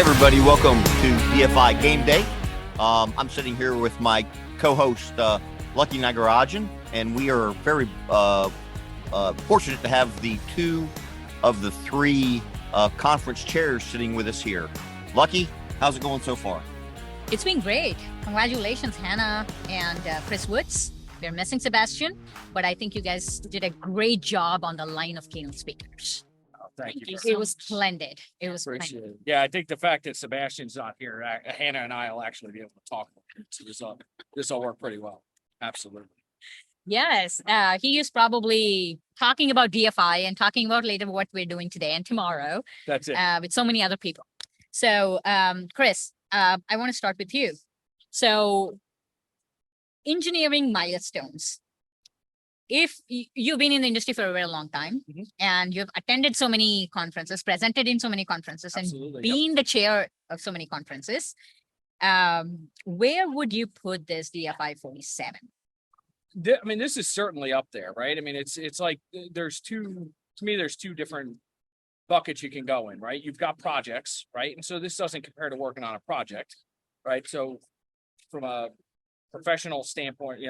everybody. Welcome to DFI Game Day. I'm sitting here with my co-host, Lucky Nagarajan, and we are very fortunate to have the two of the three conference chairs sitting with us here. Lucky, how's it going so far? It's been great. Congratulations, Hannah and Chris Woods. We're missing Sebastian, but I think you guys did a great job on the line of keynote speakers. Thank you. It was splendid. It was Appreciate splendid. it. Yeah, I think the fact that Sebastian's not here, Hannah and I will actually be able to talk. So this will work pretty well. Absolutely. Yes, he is probably talking about DFI and talking about later what we're doing today and tomorrow That's it. with so many other people. So, Chris, I want to start with you. So, engineering milestones. If you've been in the industry for a very long time and you've attended so many conferences, presented in so many conferences, Absolutely, and been the chair of so many conferences, where would you put this DFI47? I mean, this is certainly up there, right? I mean, it's like there's two different buckets you can go in, right? You've got projects, right? And so this doesn't compare to working on a project, right? So from a professional standpoint,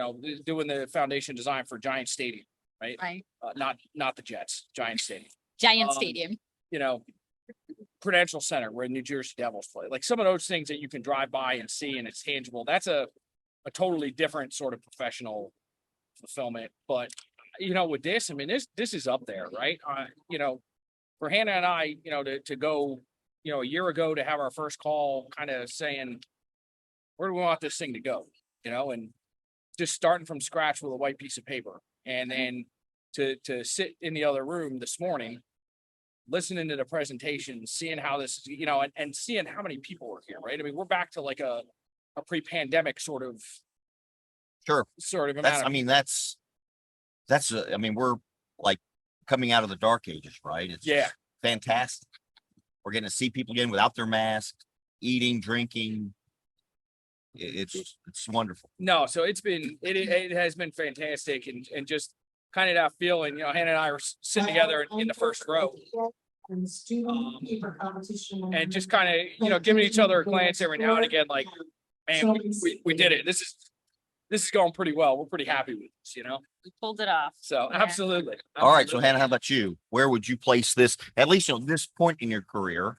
doing the foundation design for Giant Stadium, right? Right. Not the Jets, Giant Stadium. Giant Stadium. Prudential Center where New Jersey Devils play. Like some of those things that you can drive by and see and it's tangible. That's a totally different sort of professional fulfillment. But with this, I mean, this is up there, right? For Hannah and I, to go, a year ago to have our first call kind of saying, where do we want this thing to go? And just starting from scratch with a white piece of paper. And then to sit in the other room this morning, listening to the presentation, seeing how this, and seeing how many people are here, right? I mean, we're back to like a pre-pandemic sort of That's we're like coming out of the dark ages, right? It's fantastic. We're getting to see people again without their masks, eating, drinking. It's wonderful. No, so it has been fantastic and just kind of that feeling, Hannah and I were sitting together in the first row. And just kind of, giving each other a glance every now and again, like, man, we did it. This is going pretty well. We're pretty happy with this, We pulled it off. So absolutely. All right. So Hannah, how about you? Where would you place this, at least at this point in your career?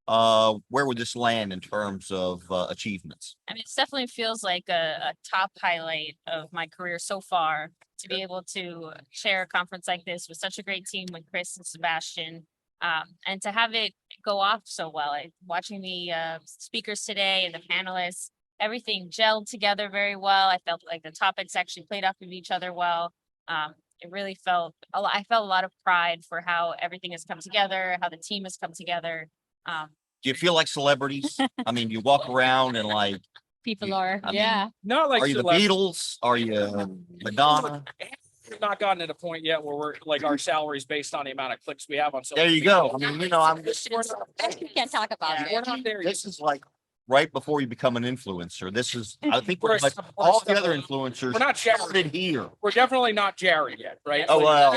Where would this land in terms of achievements? I mean, it definitely feels like a top highlight of my career so far to be able to chair a conference like this with such a great team with Chris and Sebastian, and to have it go off so well. Watching the speakers today and the panelists, everything gelled together very well. I felt like the topics actually played off of each other well. It really I felt a lot of pride for how everything has come together, how the team has come together. Do you feel like celebrities? I mean, you walk around and like People are, Not like are you the Beatles? Are you Madonna? We've not gotten to the point yet where we're like our salaries based on the amount of clicks we have on social There you media. go. I mean, I'm just, We can't talk about We're it. not there yet. this is like right before you become an influencer. This is, I think We're like a- all the other influencers We're not Jared. started here. We're definitely not Jared yet, right? Oh, well.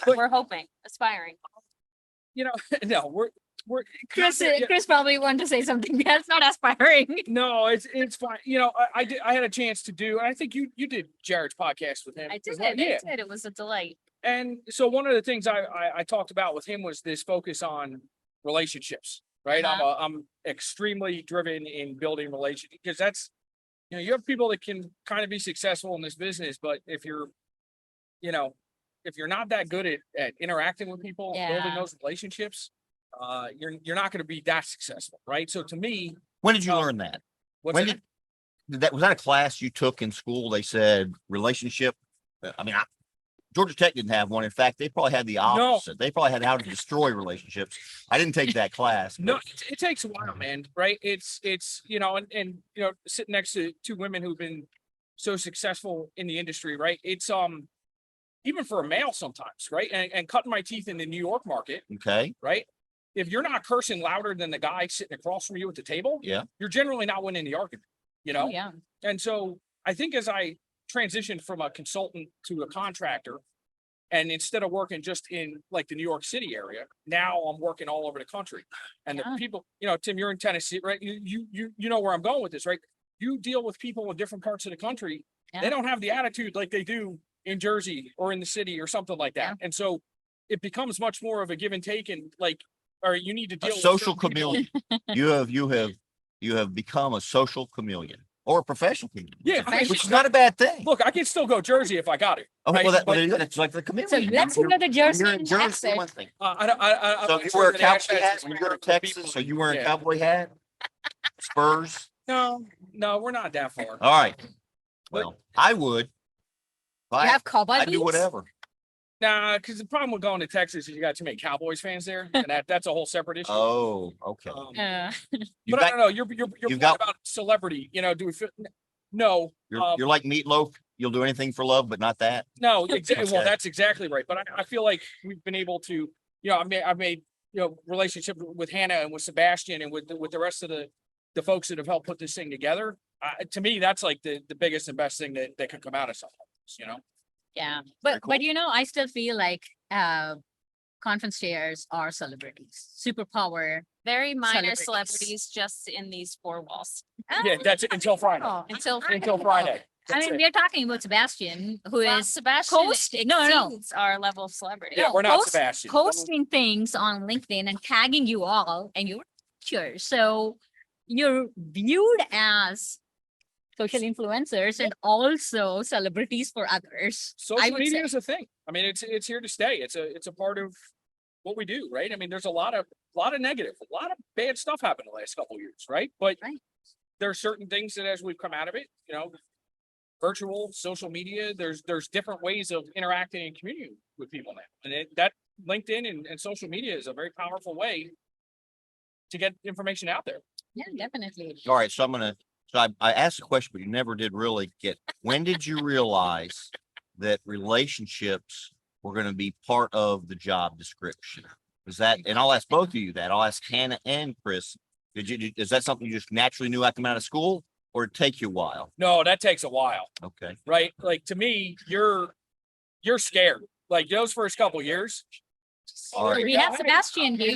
We're hoping, aspiring. No, we're Chris probably wanted to say something that's not aspiring. No, it's fine. I had a chance to do, and I think you did Jared's podcast with him. I did. as well. I did. It was a delight. And so one of the things I talked about with him was this focus on relationships, right? I'm extremely driven in building relationships because that's, you have people that can kind of be successful in this business, but if you're not that good at interacting with people, building those relationships, you're not going to be that successful, right? So to me, When did you learn that? what's When that? was that a class you took in school? They said relationship. I mean, Georgia Tech didn't have one. In fact, they probably had the opposite. They probably had how to destroy relationships. I didn't take that class. No, it takes a while, man. Right? It's and sitting next to two women who've been so successful in the industry, right? It's even for a male sometimes, right? And cutting my teeth in the New York market, Okay. right? If you're not cursing louder than the guy sitting across from you at the table, you're generally not winning the argument, Oh, yeah. And so I think as I transitioned from a consultant to a contractor And instead of working just in like the New York City area, now I'm working all over the country. And Yeah. the people, Tim, you're in Tennessee, right? You know where I'm going with this, right? You deal with people in different parts of the country. Yeah. They don't have the attitude like they do in Jersey or in the city or something like that. And so it becomes much more of a give and take, and like, or you need to A deal with social certain people. chameleon. You have become a social chameleon or a professional chameleon. Yeah, Which is not a bad thing. Look, I can still go Jersey if I got it. Okay, right? well, But, there you go. It's like the chameleon. So let's hear the Jersey You're in Jersey, accent. one thing. I don't. I'm So not you sure wear a that cowboy accents hat is when you fair go to for Texas, people. so you wearing a Yeah. cowboy hat? Spurs? No, we're not that far. All right. Well, I would. If You I, have cowboy I'd do boots? whatever. Nah, because the problem with going to Texas is you got too many Cowboys fans there, and that's a whole separate issue. Oh, okay. But I don't know. You're you've point got- about celebrity. Do we feel? No, You're like Meatloaf. You'll do anything for love, but not that. no. Exactly. Well, Okay. that's exactly right. But I feel like we've been able to. I've made relationship with Hannah and with Sebastian and with the rest of the folks that have helped put this thing together. To me, that's like the biggest and best thing that could come out of something. Yeah, Very but I still feel like conference chairs are celebrities, superpower. Very minor Celebrities. celebrities just in these four walls Yeah, that's it until Friday. Oh, until. Until Friday. I That's mean, it. we're talking about Sebastian, who Well, is Sebastian posting- no. exceeds our level of celebrity. Yeah, we're not post- Sebastian. posting things on LinkedIn and tagging you all and your pictures. So you're viewed as social influencers and also celebrities for others. I Social would media say. is a thing. I mean, it's here to stay. It's a part of what we do, right? I mean, there's a lot of negative, a lot of bad stuff happened the last couple of years, right? But Right. there are certain things that as we've come out of it, virtual social media, there's different ways of interacting and communicating with people now. And that LinkedIn and social media is a very powerful way to get information out there. Yeah, definitely. All right. So I asked a question, but you never did really get, when did you realize that relationships were going to be part of the job description? And I'll ask both of you that. I'll ask Hannah and Chris. Is that something you just naturally knew after out of school, or did it take you a while? No, that takes a while, Okay. right? Like to me, you're scared. Like those first couple of years. All right. We have Sebastian here.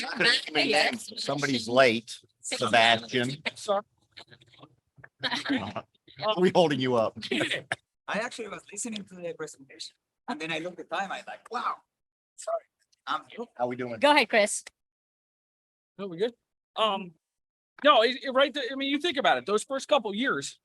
Somebody's late, Sebastian. Sorry. Are we holding you up? I actually was listening to the presentation and then I looked at the time, I like, wow, sorry, I'm here. How we doing? Go ahead, Chris. No, we good. No, right. I mean, you think about it. Those first couple years,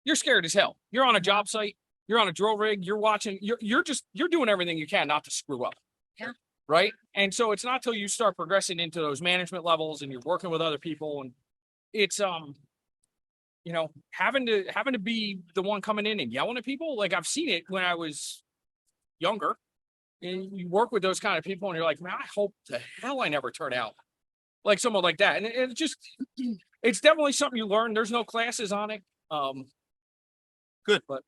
you're scared as hell. You're on a job site. You're on a drill rig. You're watching. You're doing everything you can not to screw up. Yeah. Right. And so it's not till you start progressing into those management levels and you're working with other people, and it's having to be the one coming in and yelling at people. Like I've seen it when I was younger, and you work with those kind of people, and you're like, man, I hope the hell I never turn out like someone like that. And it's just, it's definitely something you learn. There's no classes on it. Good. But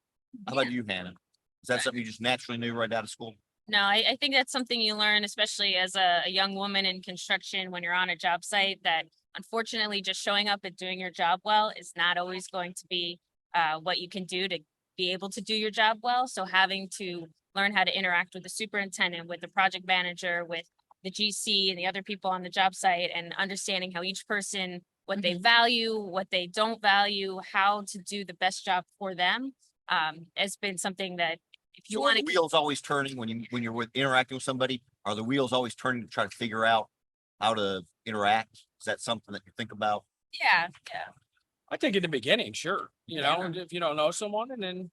How about you, Hannah? Is that something you just naturally knew right out of school? No, I think that's something you learn, especially as a young woman in construction when you're on a job site, that unfortunately just showing up and doing your job well is not always going to be what you can do to be able to do your job well. So having to learn how to interact with the superintendent, with the project manager, with the GC and the other people on the job site, and understanding how each person, what they value, what they don't value, how to do the best job for them, has been something that if you So are want the to. wheels always turning when you're interacting with somebody? Are the wheels always turning to try to figure out how to interact? Is that something that you think about? Yeah. I think in the beginning, sure. And if you don't know someone, and then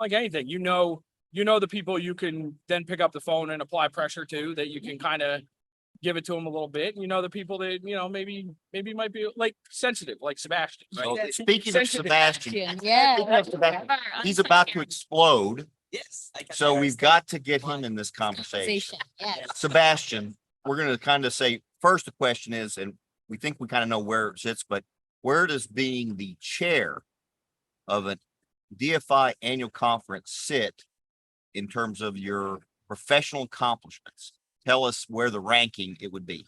like anything, the people you can then pick up the phone and apply pressure to, that you can kind of give it to them a little bit. The people that, maybe might be like sensitive, like Sebastian, right? So, Yeah, speaking of sensitive. Sebastian, Yeah. speaking of Sebastian, he's about to explode. Yes. I can So we've understand. got to get him in this conversation. Yes. Sebastian, we're going to kind of say, first, the question is, and we think we kind of know where it sits, but where does being the chair of a DFI annual conference sit in terms of your professional accomplishments? Tell us where the ranking it would be.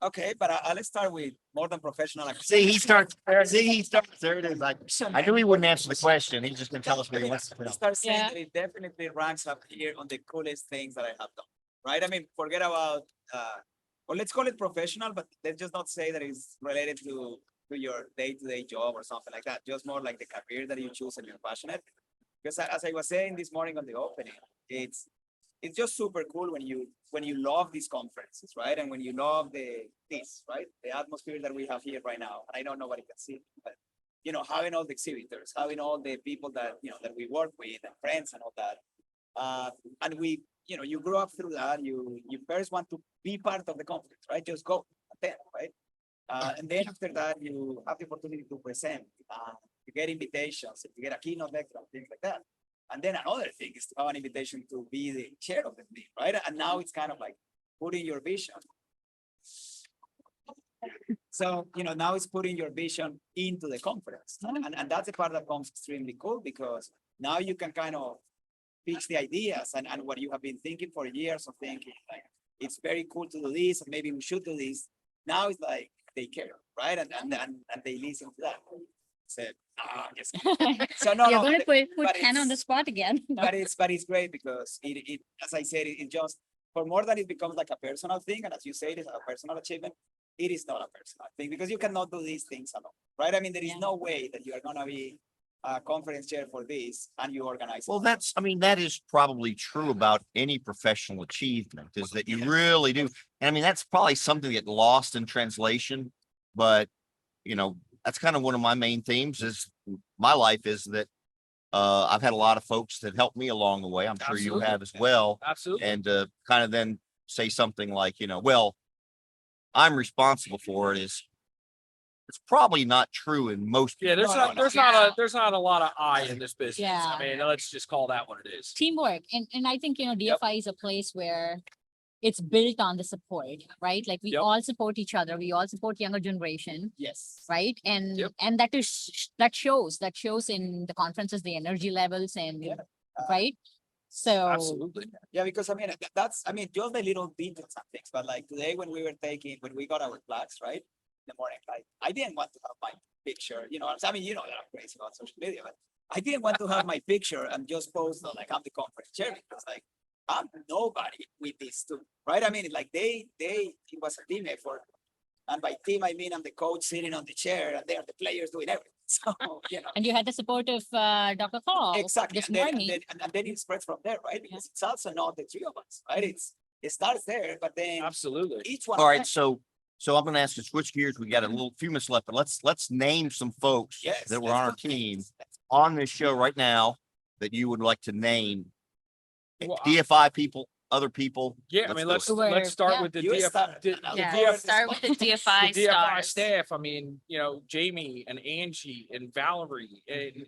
Okay, but let's start with more than professional. See, he starts. See, he starts. There it is. I knew he wouldn't answer the question. He's just gonna tell us what he wants to know. Start saying Yeah. that it definitely ranks up here on the coolest things that I have done, right? I mean, forget about, or let's call it professional, but let's just not say that it's related to your day-to-day job or something like that. Just more like the career that you choose and you're passionate. Because as I was saying this morning on the opening, it's just super cool when you love these conferences, right? And when you love this, right? The atmosphere that we have here right now. And I know nobody can see it, but you know, having all the exhibitors, having all the people that that we work with and friends and all that. And we, you grew up through that. You first want to be part of the conference, right? Just go attend, right? And then after that, you have the opportunity to present, you get invitations, you get a keynote lecture, things like that. And then another thing is to have an invitation to be the chair of the meeting, right? And now it's kind of like putting your vision. So, now it's putting your vision into the conference. And that's the part that comes extremely cool because now you can kind of pitch the ideas and what you have been thinking for years of thinking, like, it's very cool to do this, and maybe we should do this. Now it's like they care, right? And they listen to that. Said, just so no, You're no, gonna put but Hannah on the it's- spot again. No. but it's great because it as I said, it just for more than it becomes like a personal thing, and as you say, it is a personal achievement. It is not a personal thing because you cannot do these things alone, right? I mean, there is Yeah. no way that you are gonna be a conference chair for this and you organize. Well, it. that is probably true about any professional achievement is that you really do. And I mean, that's probably something that lost in translation, but that's kind of one of my main themes is my life is that I've had a lot of folks that helped me along the way. I'm sure you Absolutely. have as well. Absolutely. And kind of then say something like, well, I'm responsible for it is it's probably not true in most. Yeah, there's No, not no, there's no. not a lot of I in this business. Yeah. I mean, let's just call that what it is. Teamwork, and I think DFI is a place where it's built on the support, right? Like we Yep. all support each other, we all support younger generation, Yes. right? And Yep. and that shows in the conferences, the energy levels, and Yeah. right. So Absolutely. Yeah, because I mean, that's just the little details and things. But like today, when we got our flags, right? In the morning, like I didn't want to have my picture, I mean, that I'm crazy about social media, but I didn't want to have my picture and just post like I'm the conference chair because like I'm nobody with this too, right? I mean, like it was a team effort. And by team, I mean I'm the coach sitting on the chair and they're the players doing everything. So, and you had the support of Dr. Hall exactly. this And then, morning. and then it spreads from there, right? Because it's also not the three of us, right? It starts there, but then Absolutely. each one. All of right, them- so I'm gonna ask to switch gears. We got a few minutes left, but let's name some folks Yes, that were let's on our do team this. on this show right now that you would like to name. Well, DFI people, other people. Yeah, I mean, go. let's start Yeah. with the You start. the Yeah. Yeah, start with the DFI the DFI stars. staff. I mean, Jamie and Angie and Valerie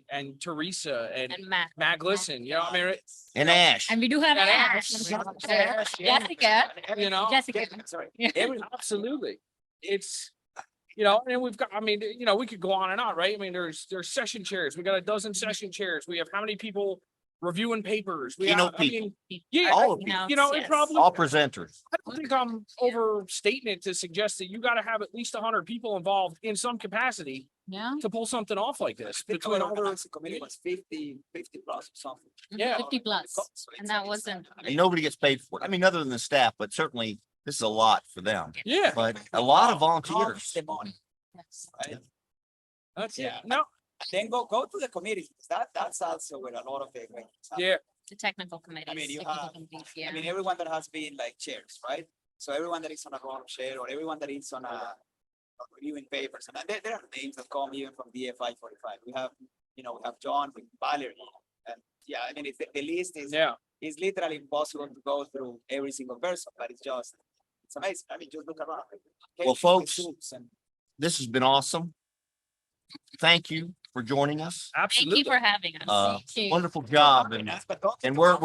and Teresa and And Matt. Matt Glisson. I mean, And Ash. And we do have And Ash, Ash. Jessica, Jessica. Jessica. Absolutely. It's, and we've got, I mean, we could go on and on, right? I mean, there's session chairs. We got a dozen session chairs. We have how many people reviewing papers? We Keynote have, I mean, people. yeah, All of it Yes. probably, All presenters. I don't think I'm overstating it to suggest that you got to have at least 100 people involved in some capacity Yeah, to pull something off like this. I think Between our all the, organizing committee was 50 plus or something. Yeah. 50 plus. So And that wasn't- And nobody gets paid for it. I mean, other than the staff, but certainly this is a lot for them. yeah, But a lot of Counts volunteers. the money, yes. right? that's Yeah. it. No, Then go to the committees. That's also where a lot of the great things happen. yeah, The technical committees. you Technical have- committees, I yeah. mean, everyone that has been like chairs, right? So everyone that is on a role chair or everyone that is on reviewing papers, and there are names that come even from DFI45. We have John with Valerie, and yeah, I mean, the list is yeah. literally impossible to go through every single person, but it's amazing. I mean, just look around. Well, The folks, suits and This has been awesome. Thank you for joining us. Thank Absolutely. you for having us. Thank you. Wonderful job. And we're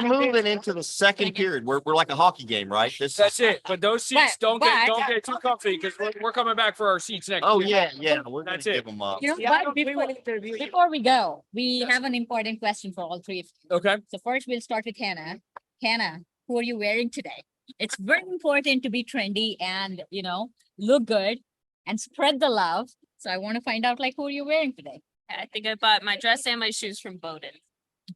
moving into the second period. We're like a hockey game, right? That's it. But those seats But- don't get too comfy because we're coming back for our seats next. Oh, year. yeah. We're gonna That's it. give them up. But before we go, we have an important question for all three of you. Okay. So first we'll start with Hannah. Hannah, who are you wearing today? It's very important to be trendy and, look good and spread the love. So I want to find out like who you're wearing today. I think I bought my dress and my shoes from Bowden.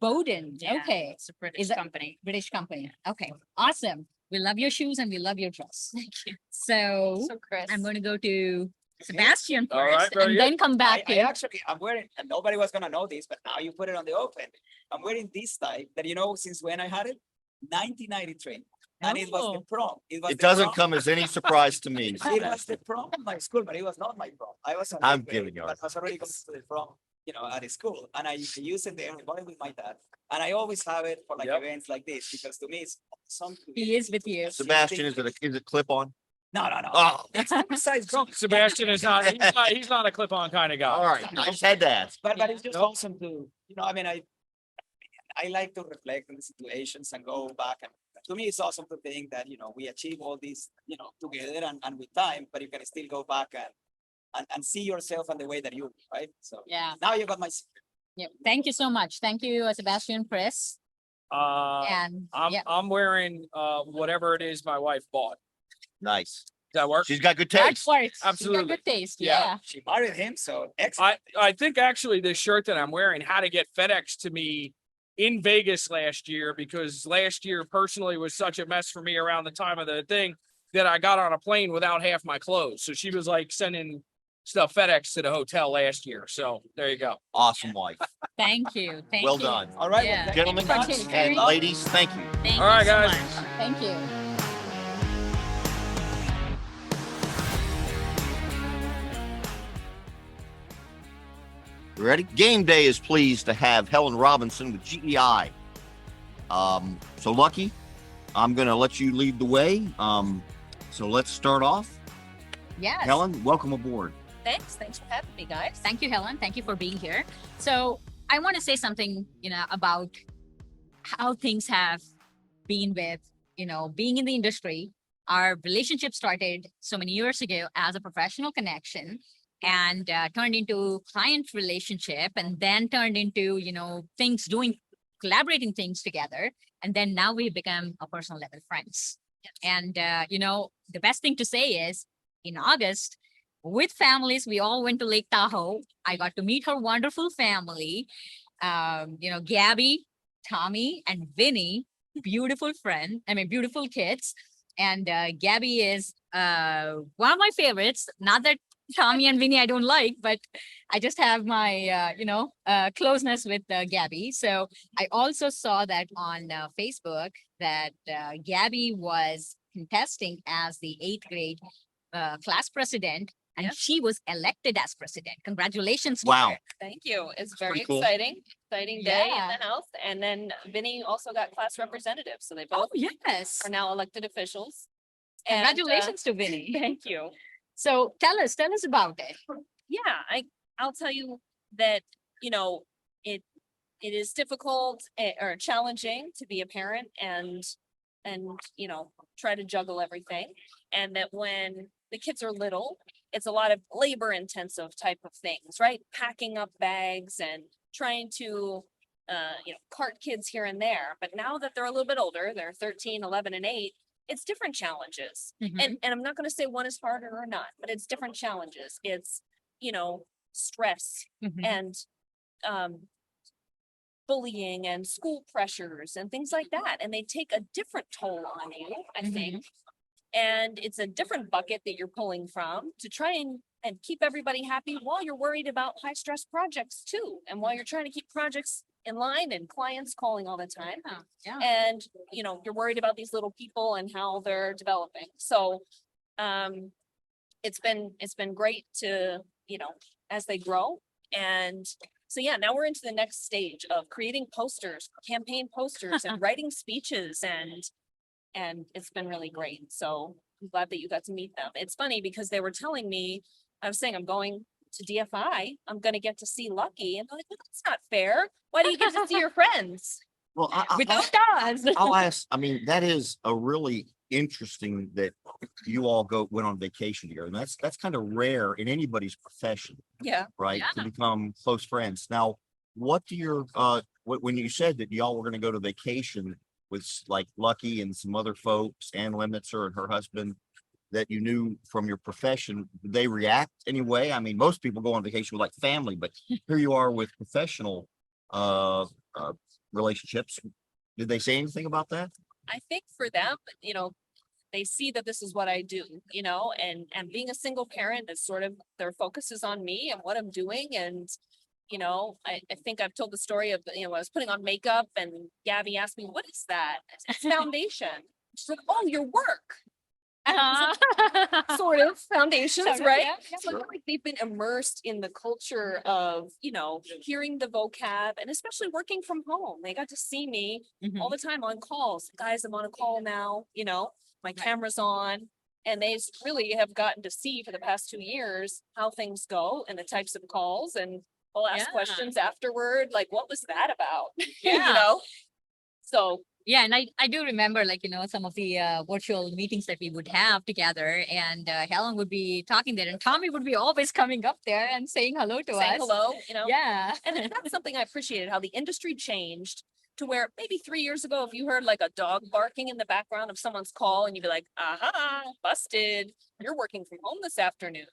Bowden. Yeah, Okay. It's a British Is that- company. British company. Okay. Awesome. We love your shoes and we love your dress. Thank you. So So Chris. I'm going to go to Sebastian All right, first very and good. then come back I to actually, I'm wearing, and nobody was gonna know this, but now you put it on the open. I'm wearing this type that, since when I had it, 1993. And it was the Oh. prom. It was It the doesn't prom. come as any surprise to me. It was the prom in my school, but it was not my prom. I was. I'm giving you. But I was already going to the prom, at the school, and I use it there. I bought it with my dad, and I always have it for like Yep. events like this because to me it's something. he is with you. Sebastian, is it clip on? No. Oh, It's size drop. Sebastian is not, he's not a clip-on kind of guy. all right. I just had to ask. But it's just Nope. awesome to, I like to reflect on the situations and go back, and to me, it's awesome to think that, we achieve all this, together and with time, but you can still go back and see yourself and the way that you, right? So Yeah. now you got my secret. Yeah. Thank you so much. Thank you, Sebastian, Chris. And yeah, I'm wearing, whatever it is my wife bought. Nice. Does that work? She's got good that taste. works. She's got Absolutely. good taste. Yeah. Yeah. She married him, so excellent. I think actually this shirt that I'm wearing had to get FedEx to me in Vegas last year because last year personally was such a mess for me around the time of the thing that I got on a plane without half my clothes. So she was like sending stuff FedEx to the hotel last year. So there you go. Awesome wife. Thank you. Thank Well you. done. All right, Yeah. well, Gentlemen Thank you. and ladies, thank you. Thank All right, you so guys. much. Thank you. You ready? Game Day is pleased to have Helen Robinson with GEI. So Lucky, I'm gonna let you lead the way. So let's start off. Yes. Helen, welcome aboard. Thanks for having me, guys. Thank you, Helen. Thank you for being here. So I want to say something, about how things have been with, being in the industry. Our relationship started so many years ago as a professional connection and turned into client relationship and then turned into, collaborating things together. And then now we've become a personal level friends. And, the best thing to say is in August, with families, we all went to Lake Tahoe. I got to meet her wonderful family. Gabby, Tommy, and Vinny, beautiful kids. And Gabby is one of my favorites. Not that Tommy and Vinny I don't like, but I just have my, closeness with Gabby. So I also saw that on Facebook that Gabby was contesting as the 8th grade class president, and Yep. she was elected as president. Congratulations to Wow. her. Thank you. It's very pretty cool. exciting day in Yeah. the house. And then Vinny also got class representative. So they Oh, both yes. are now elected officials. And, Congratulations to Vinny. thank you. So tell us about it. Yeah, I'll tell you that, it is difficult or challenging to be a parent and try to juggle everything. And that when the kids are little, it's a lot of labor intensive type of things, right? Packing up bags and trying to cart kids here and there. But now that they're a little bit older, they're 13, 11, and 8, it's different challenges. Mhm. And I'm not going to say one is harder or not, but it's different challenges. It's, stress Mhm. and bullying and school pressures and things like that. And they take a different toll on you, I Mhm. think. And it's a different bucket that you're pulling from to try and keep everybody happy while you're worried about high stress projects too. And while you're trying to keep projects in line and clients calling all the time. Oh, yeah. And, you're worried about these little people and how they're developing. So, it's been great to, as they grow. And so, yeah, now we're into the next stage of creating posters, campaign posters and writing speeches and it's been really great. So I'm glad that you got to meet them. It's funny because they were telling me, I was saying I'm going to DFI, I'm going to get to see Lucky. And they're like, well, that's not fair. Why do you get to see your friends? Well, Without us. I'll ask. I mean, that is a really interesting that you all went on vacation together, and that's kind of rare in anybody's profession, Yeah. right? Yeah. To become close friends. Now, what do your when you said that y'all were going to go to vacation, with like Lucky and some other folks, Ann Lemitzer and her husband, that you knew from your profession? Did they react anyway? I mean, most people go on vacation with like family, but here you are with professional uh, uh relationships. Did they say anything about that? I think for them, they see that this is what I do, and being a single parent is sort of their focus is on me and what I'm doing. And, I think I've told the story of, I was putting on makeup and Gabby asked me, what is that? It's foundation. She's like, oh, your work. Sort of foundations, Sort of, right? yeah, yeah. So I feel like they've been immersed in the culture of, hearing the vocab and especially working from home. They got to see me Mhm. all the time on calls. Guys, I'm on a call now, my camera's on. And they really have gotten to see for the past 2 years how things go and the types of calls. And we'll ask Yeah. questions afterward, like, what was that about? Yeah. So Yeah, and I do remember, like, some of the virtual meetings that we would have together, and Helen would be talking there, and Tommy would be always coming up there and saying hello to saying us. hello, Yeah. And that's something I appreciated, how the industry changed to where maybe 3 years ago, if you heard like a dog barking in the background of someone's call and you'd be like, aha, busted, you're working from home this afternoon.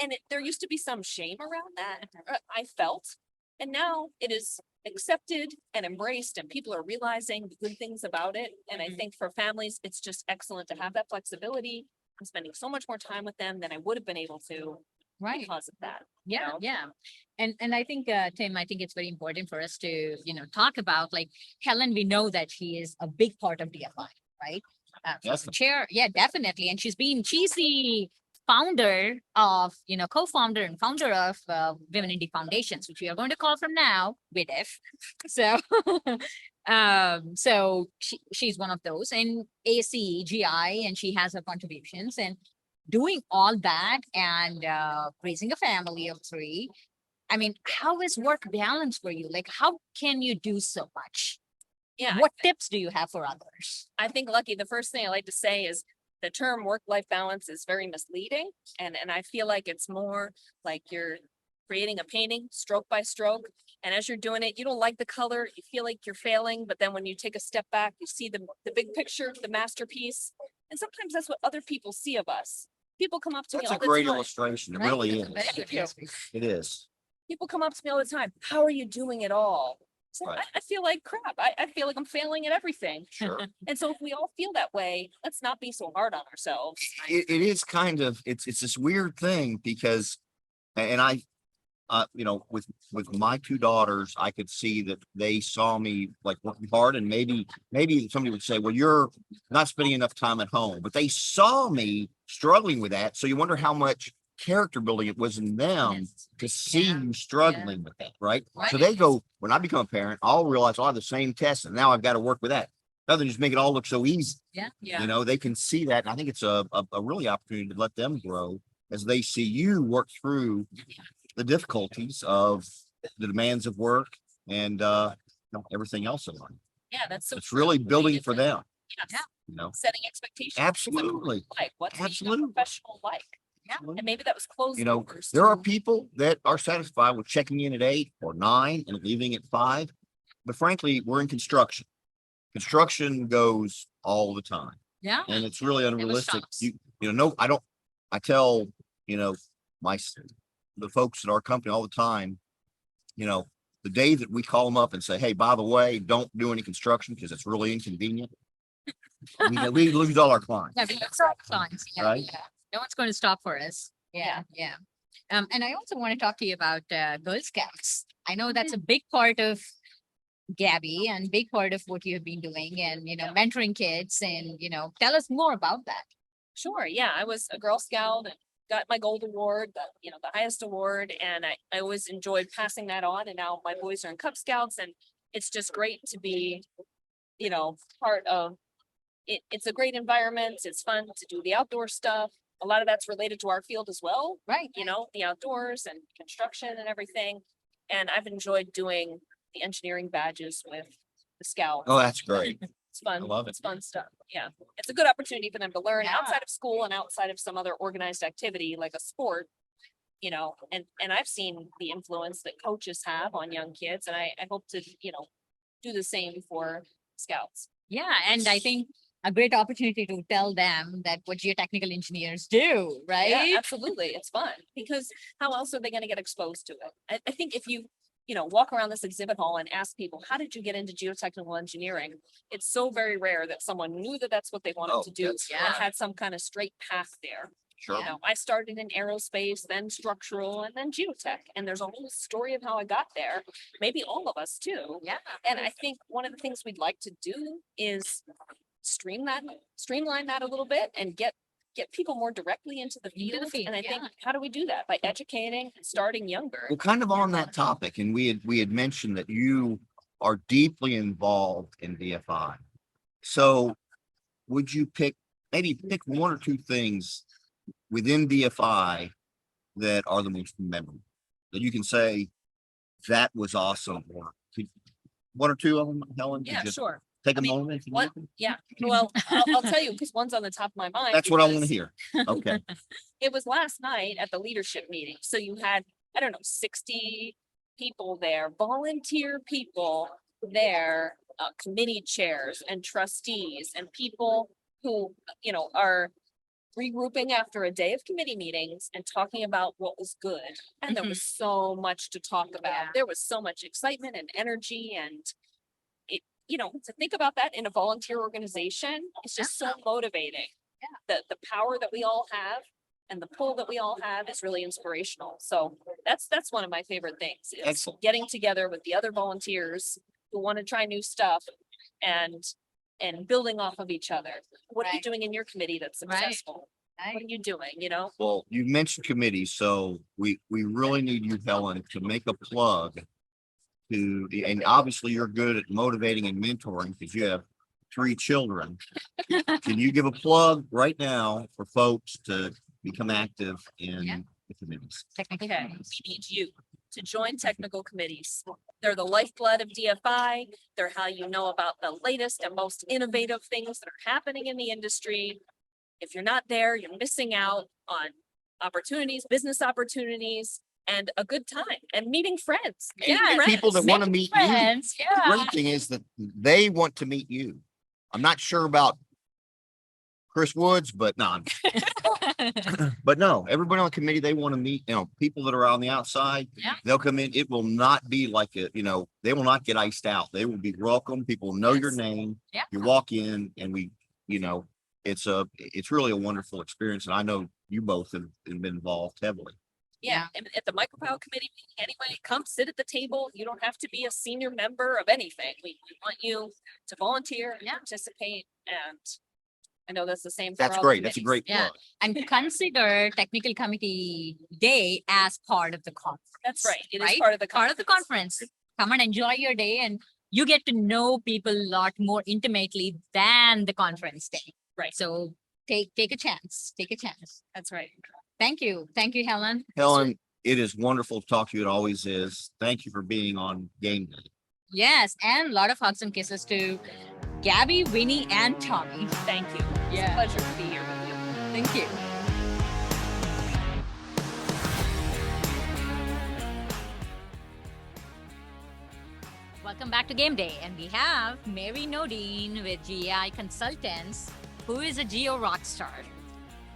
And there used to be some shame around that, I felt. And now it is accepted and embraced and people are realizing the good things about it. And I Mhm. think for families, it's just excellent to have that flexibility. I'm spending so much more time with them than I would have been able to Right. because of that. Yeah, know? yeah. And I think, Tim, I think it's very important for us to, talk about, like, Helen. We know that she is a big part of DFI, right? Yes. Chair, yeah, definitely. And she's the founder of, co-founder and founder of Women Indie Foundations, which we are going to call from now WIDF. So, so she's one of those, and ACGI, and she has her contributions, and doing all that and raising a family of 3. I mean, how is work balance for you? Like, how can you do so much? Yeah. What tips do you have for others? I think, Lucky, the first thing I like to say is the term work-life balance is very misleading. And I feel like it's more like you're creating a painting stroke by stroke. And as you're doing it, you don't like the color, you feel like you're failing, but then when you take a step back, you see the big picture, the masterpiece. And sometimes that's what other people see of us. People come up to me That's all a the great time. illustration. It Right? really Very is. good, Thank you. yes. It is. People come up to me all the time. How are you doing it all? So Right. I feel like crap. I feel like I'm failing at everything. Sure. And so if we all feel that way, let's not be so hard on ourselves. It is kind of, it's this weird thing because, and I, with my 2 daughters, I could see that they saw me like working hard, and maybe somebody would say, well, you're not spending enough time at home, but they saw me struggling with that. So you wonder how much character building it was in them Yes. to see Yeah. you struggling with that, right? Right. So they go, when I become a parent, I'll realize I have the same test, and now I've got to work with that. Rather than just make it all look so easy. Yeah. Yeah. They can see that. And I think it's a really opportunity to let them grow as they see you work through the difficulties of the demands of work and everything else in life. Yeah, that's so It's true. really building It's for them, Yeah. Setting expectations. Absolutely. Like what's being a Absolutely. professional like? Yeah. And maybe that was closed doors. There are too. people that are satisfied with checking in at 8 or 9 and leaving at 5. But frankly, we're in construction. Construction goes all the time. Yeah. And it's really unrealistic. stops. I tell, the folks at our company all the time, the day that we call them up and say, hey, by the way, don't do any construction because it's really inconvenient. We lose all our clients. Yeah, we have some clients, yeah, Right? yeah. No one's going to stop for us. Yeah, yeah. And I also want to talk to you about Girl Scouts. I know that's a big part of Gabby and big part of what you have been doing, and mentoring kids, and tell us more about that. Sure. Yeah. I was a Girl Scout and got my gold award, the highest award. And I always enjoyed passing that on. And now my boys are in Cub Scouts, and it's just great to be, part of it. It's a great environment. It's fun to do the outdoor stuff. A lot of that's related to our field as well. Right. The outdoors and construction and everything. And I've enjoyed doing the engineering badges with the Scouts. Oh, that's great. It's fun. I love it. It's fun stuff. Yeah. It's a good opportunity for them to learn Yeah. outside of school and outside of some other organized activity like a sport, and I've seen the influence that coaches have on young kids. And I hope to, do the same for Scouts. Yeah, and I think a great opportunity to tell them that what geotechnical engineers do, Yeah, right? absolutely. It's fun because how else are they gonna get exposed to it? I think if you know, walk around this exhibit hall and ask people, how did you get into geotechnical engineering? It's so very rare that someone knew that that's what they wanted Oh, to do that's and right. had some kind of straight path there. Sure. You know, I started in aerospace, then structural, and then geotech, and there's a whole story of how I got there. Maybe all of us too. Yeah. And I think one of the things we'd like to do is streamline that a little bit and get people more directly into the Into the field. field, And I think, yeah. how do we do that? By educating, and starting younger. Well, kind of on that topic, and we had mentioned that you are deeply involved in DFI. So would you maybe pick one or two things within DFI that are the most memorable that you can say that was awesome? Or one or two of them, Helen? Could Yeah, you sure. take I a mean, moment. what- Yeah, well, I'll tell you, because one's on the top of my mind. That's what I want to because hear. Okay. It was last night at the leadership meeting. So you had, I don't know, 60 people there, volunteer people there, committee chairs and trustees and people who, you know, are regrouping after a day of committee meetings and talking about what was good. And there Mhm. was so much to talk about. Yeah. There was so much excitement and energy and it, you know, to think about that in a volunteer organization, it's just so motivating. Yeah. The power that we all have and the pull that we all have is really inspirational. So that's one of my favorite things. Is Excellent. getting together with the other volunteers who want to try new stuff and building off of each other. What are you Right. doing in your committee that's Right. successful? What are you doing, you know? Well, you mentioned committees, so we really need you, Helen, to make a plug to the, and obviously you're good at motivating and mentoring because you have 3 children. Can you give a plug right now for folks to become active in Yeah. the committees? Technical Okay, committees. we need you to join technical committees. They're the lifeblood of DFI. They're how you know about the latest and most innovative things that are happening in the industry. If you're not there, you're missing out on opportunities, business opportunities, and a good time and meeting friends. Meeting Yeah, friends. People that want to meet you. Friends, The yeah. great thing is that they want to meet you. I'm not sure about Chris Woods, but no, but no, everybody on the committee, they want to meet, people that are on the outside. Yeah. They'll come in. It will not be like they will not get iced out. They will be welcome. People will know your Yes. name. Yeah. You walk in and it's really a wonderful experience. And I know you both have been involved heavily. Yeah, and at the micropile committee meeting anyway, come sit at the table. You don't have to be a senior member of anything. We want you to volunteer, and participate, and I know that's the same. That's for all the great. That's a committees. great Yeah. plug. And consider technical committee day as part of the conference. That's right. It is right? part of the Part of the conference. Come and enjoy your day and you get to know people a lot more intimately than the conference day. Right. So take a chance. Take a chance. That's right. Thank you. Thank you, Helen. Helen, it is wonderful to talk to you. It always is. Thank you for being on Game Day. Yes, and a lot of hugs and kisses to Gabby, Winnie, and Tommy. Thank you. It's Yeah. a pleasure to be here with you. Thank you. Welcome back to Game Day, and we have Mary Nodine with GI Consultants, who is a geo rock star.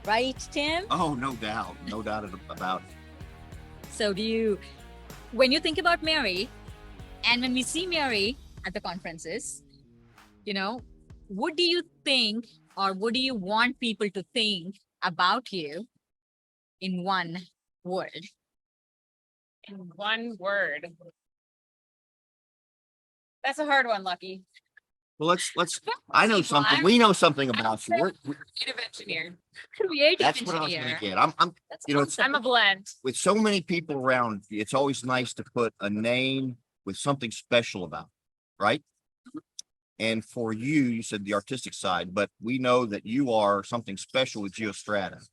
Right, Tim? Oh, no doubt. No doubt about it. So when you think about Mary, and when we see Mary at the conferences, what do you think or what do you want people to think about you in one word? In one word. That's a hard one, Lucky. Well, I know something. We know something about you. Creative engineer. Creative That's what I was engineer. going to get. That's I'm a blend. With so many people around, it's always nice to put a name with something special about it, right? And for you said the artistic side, but we know that you are something special with Geostrata.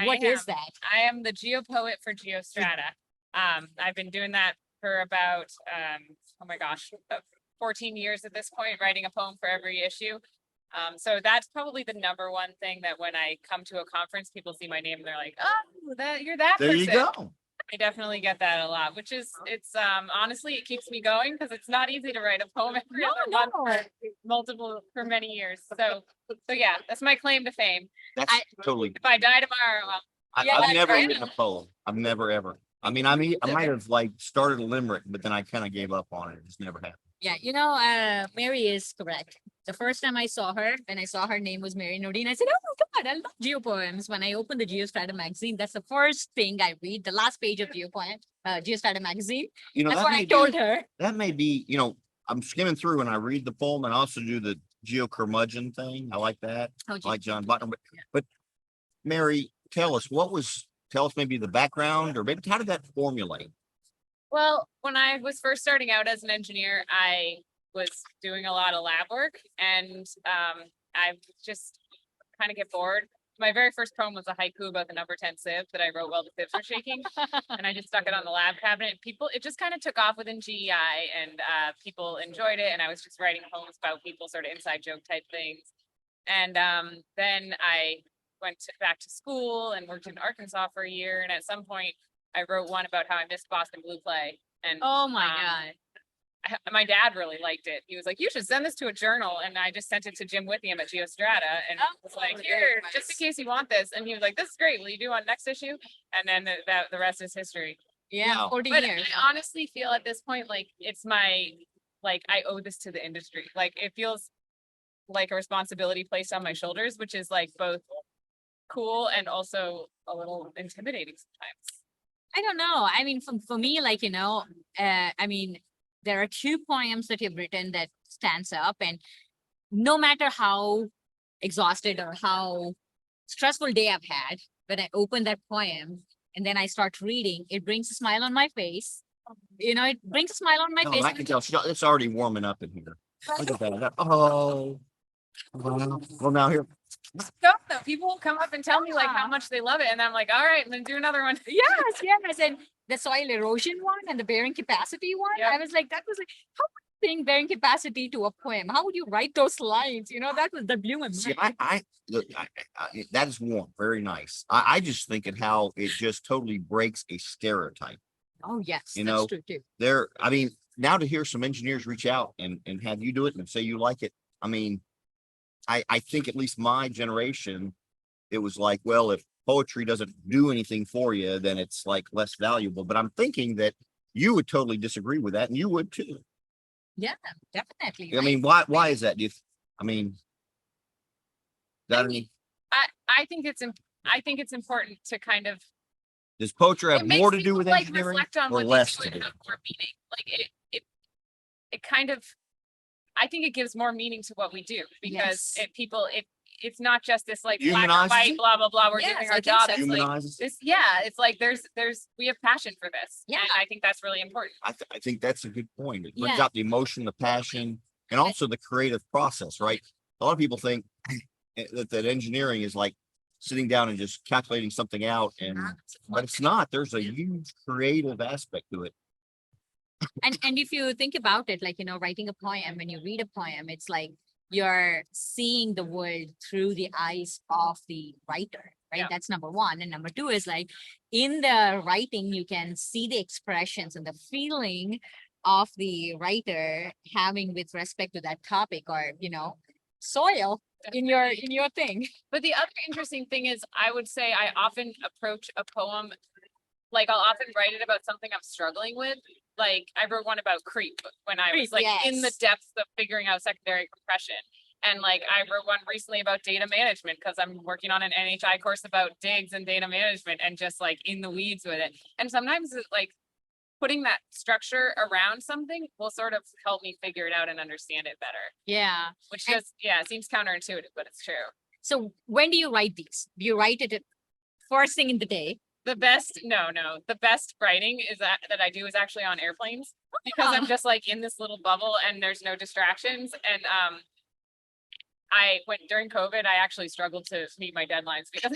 What is that? I am the geopoet for Geostrata. I've been doing that for about, 14 years at this point, writing a poem for every issue. So that's probably the number one thing that when I come to a conference, people see my name and they're like, "Oh, you're that There person." you go. I definitely get that a lot, which is, it's, honestly, it keeps me going because it's not easy to write a poem every other month for many years. So yeah, that's my claim to fame. That's totally. If I die tomorrow, well, I've never right. written a poem. I've never ever. I mean, I might have like started a limerick, but then I kind of gave up on it. It just never happened. Yeah, Mary is correct. The first time I saw her, when I saw her name was Mary Nodine, I said, "Oh my God, I love geopoems." When I opened the Geostrata magazine, that's the first thing I read, the last page of Geostrata magazine. You know, That's that what I may told be, her. that may be, you know, I'm skimming through and I read the poem and I also do the geocurmudgeon thing. I like that. Oh, I like John Butler. But Mary, tell us maybe the background or maybe how did that formulate? Well, when I was first starting out as an engineer, I was doing a lot of lab work and I just kind of get bored. My very first poem was a haiku about the number 10 sieve that I wrote while the sieves were shaking. And I just stuck it on the lab cabinet. It just kind of took off within GEI and people enjoyed it. And I was just writing poems about people, sort of inside joke type things. And then I went back to school and worked in Arkansas for a year. And at some point I wrote one about how I missed Boston Blue Clay. And Oh my God. my dad really liked it. He was like, "You should send this to a journal." And I just sent it to Jim Withiam at Geostrata and was like, "Here, just in case you want this." And he was like, "This is great. Will you do on next issue?" And then the rest is history. Yeah, Wow. 40 But years. I honestly feel at this point, like it's I owe this to the industry. Like it feels like a responsibility placed on my shoulders, which is like both cool and also a little intimidating sometimes. I don't know. I mean, for me, like, I mean, there are two poems that you've written that stands up, and no matter how exhausted or how stressful day I've had, when I open that poem and then I start reading, it brings a smile on my face. It brings a smile on my Oh, face. I can tell it's already warming up in here. Look at that. Oh, well, now here. Don't though. People will come up and tell me like how much they love it, and I'm like, all right, and then do another one. Yes. And the soil erosion one and the bearing capacity one, Yep. I was like, that was like, how would you bring bearing capacity to a poem? How would you write those lines? That blew my See, mind. look, that is warm, very nice. I just think at how it just totally breaks a stereotype. Oh, yes, You that's know, true too. I mean, now to hear some engineers reach out and have you do it and say you like it. I mean, I think at least my generation, it was like, well, if poetry doesn't do anything for you, then it's like less valuable. But I'm thinking that you would totally disagree with that, and you would too. Yeah, definitely. I mean, why is that? I mean, that I think it's important to kind of does poetry have it makes more to do people, with like engineering reflect on or what less they to do and do? have more meaning. Like it kind of I think it gives more meaning to what we do because Yes. it's not just this like black or Humanizes white, it? blah blah blah. We're Yes, doing I our think job. so. It's like Humanizes. it's like there's we have passion for this. Yeah. And I think that's really important. I think that's a good point. It brings Yeah. out the emotion, the passion, and also the creative process, right? A lot of people think that engineering is like sitting down and just calculating something out, but it's not. There's a huge creative aspect to it. And if you think about it, like, writing a poem, when you read a poem, it's like you're seeing the world through the eyes of the writer, right? Yeah. That's number one. And number two is like in the writing, you can see the expressions and the feeling of the writer having with respect to that topic or, soil in your thing. But the other interesting thing is I would say I often approach a poem like I'll often write it about something I'm struggling with. Like I wrote one about creep when I was like in the Yes. depths of figuring out secondary compression. And like I wrote one recently about data management because I'm working on an NHI course about digs and data management and just like in the weeds with it. And sometimes it's like putting that structure around something will sort of help me figure it out and understand it better. Yeah. Which And- just, it seems counterintuitive, but it's true. So when do you write these? Do you write it first thing in the day? The best writing is that I do is actually on airplanes because I'm just like in this little bubble and there's no distractions. And during COVID, I actually struggled to meet my deadlines because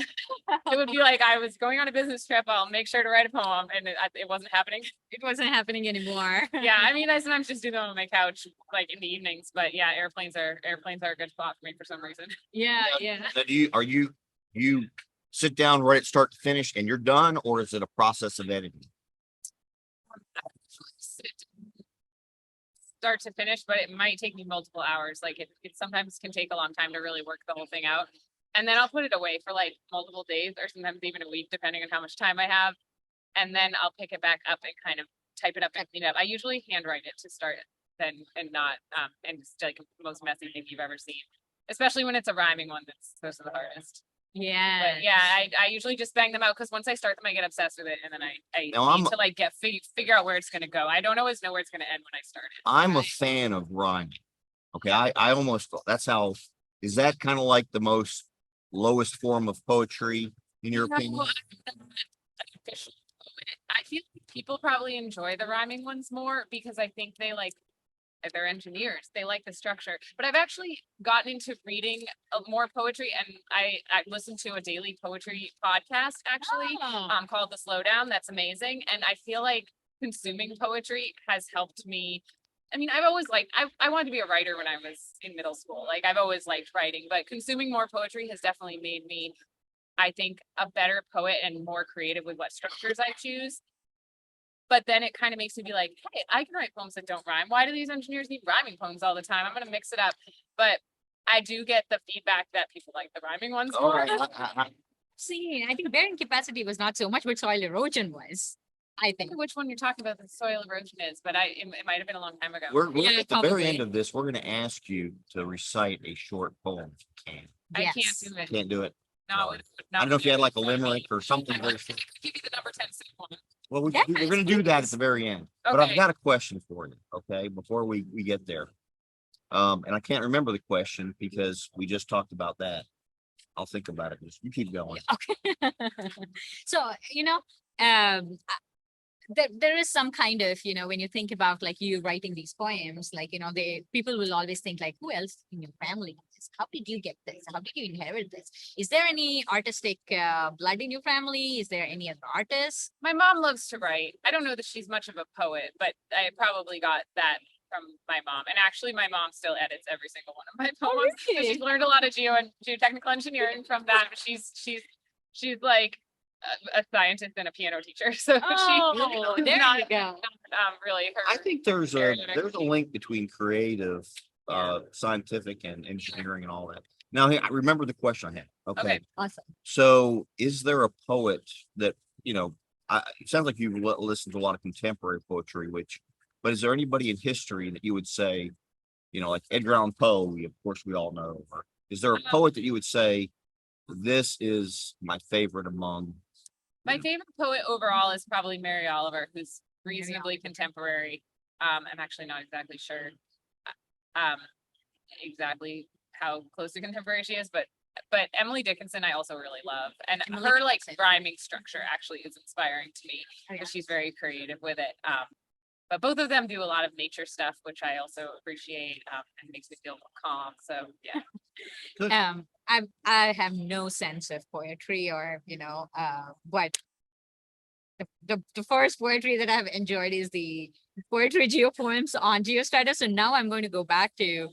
it would be like I was going on a business trip. I'll make sure to write a poem, and it wasn't happening. It wasn't happening anymore. Yeah, I mean, I sometimes just do them on my couch, like in the evenings. But yeah, airplanes are a good spot for me for some reason. Yeah. Now, you sit down, write it start to finish, and you're done, or is it a process of editing? start to finish, but it might take me multiple hours. Like it sometimes can take a long time to really work the whole thing out. And then I'll put it away for like multiple days or sometimes even a week, depending on how much time I have. And then I'll pick it back up and kind of type it up and clean it up. I usually handwrite it to start and not and it's like the most messy thing you've ever seen. Especially when it's a rhyming one that's supposed to be the hardest. Yeah. But yeah, I usually just bang them out because once I start them, I get obsessed with it, and then I Now, need to like figure out where it's gonna go. I don't always know where it's gonna end when I start it. I'm a fan of rhyming. Okay, I almost, that's how, is that kind of like the most lowest form of poetry in your No, opinion? I'm not an official poet. I feel like people probably enjoy the rhyming ones more because I think they're engineers. They like the structure. But I've actually gotten into reading more poetry, and I listen to a daily poetry podcast actually Oh. called The Slowdown. That's amazing. And I feel like consuming poetry has helped me. I mean, I've always liked, I wanted to be a writer when I was in middle school. Like I've always liked writing, but consuming more poetry has definitely made me, I think, a better poet and more creative with what structures I choose. But then it kind of makes me be like, hey, I can write poems that don't rhyme. Why do these engineers need rhyming poems all the time? I'm going to mix it up. But I do get the feedback that people like the rhyming ones All more. right, See, I think bearing capacity was not so much, but soil erosion was, I I think. don't know which one you're talking about the soil erosion is, but it might have been a long time ago. we're Yeah, at the very probably. end of this. We're going to ask you to recite a short poem if you can. I can't Yes. do it. Can't do it. Not Sorry. with, I don't know if you had like a limerick or something very short. Give you the number 10 cent one. Well, Yes, we're going to do that at the very end. But I've Okay. got a question for you, okay, before we get there. And I can't remember the question because we just talked about that. I'll think about it. Just you keep going. So, there is some kind of, when you think about like you writing these poems, like, people will always think like, who else in your family did this? How did you get this? How did you inherit this? Is there any artistic blood in your family? Is there any other artists? My mom loves to write. I don't know that she's much of a poet, but I probably got that from my mom. And actually, my mom still edits every single one of my poems. So really? she's learned a lot of geotechnical engineering from that. She's like a scientist and a piano teacher. So Oh, she's there not, you go. really her. I think there's area of a link between creative, scientific, and engineering and all that. Now, I remember the question I had. Okay. Awesome. So, is there a poet that it sounds like you listen to a lot of contemporary poetry, but is there anybody in history that you would say, like Edgar Allan Poe? Of course, we all know. Or is there a poet that you would say this is my favorite among? My favorite poet overall is probably Mary Oliver, who's reasonably contemporary. I'm actually not exactly sure exactly how close to contemporary she is, but Emily Dickinson I also really love. And Emily her like Dickinson. rhyming structure actually is inspiring to me because she's very creative with it. But both of them do a lot of nature stuff, which I also appreciate and makes me feel more calm. So yeah. I have no sense of poetry or, but the first poetry that I've enjoyed is the poetry geopoems on Geostratus. So now I'm going to go back to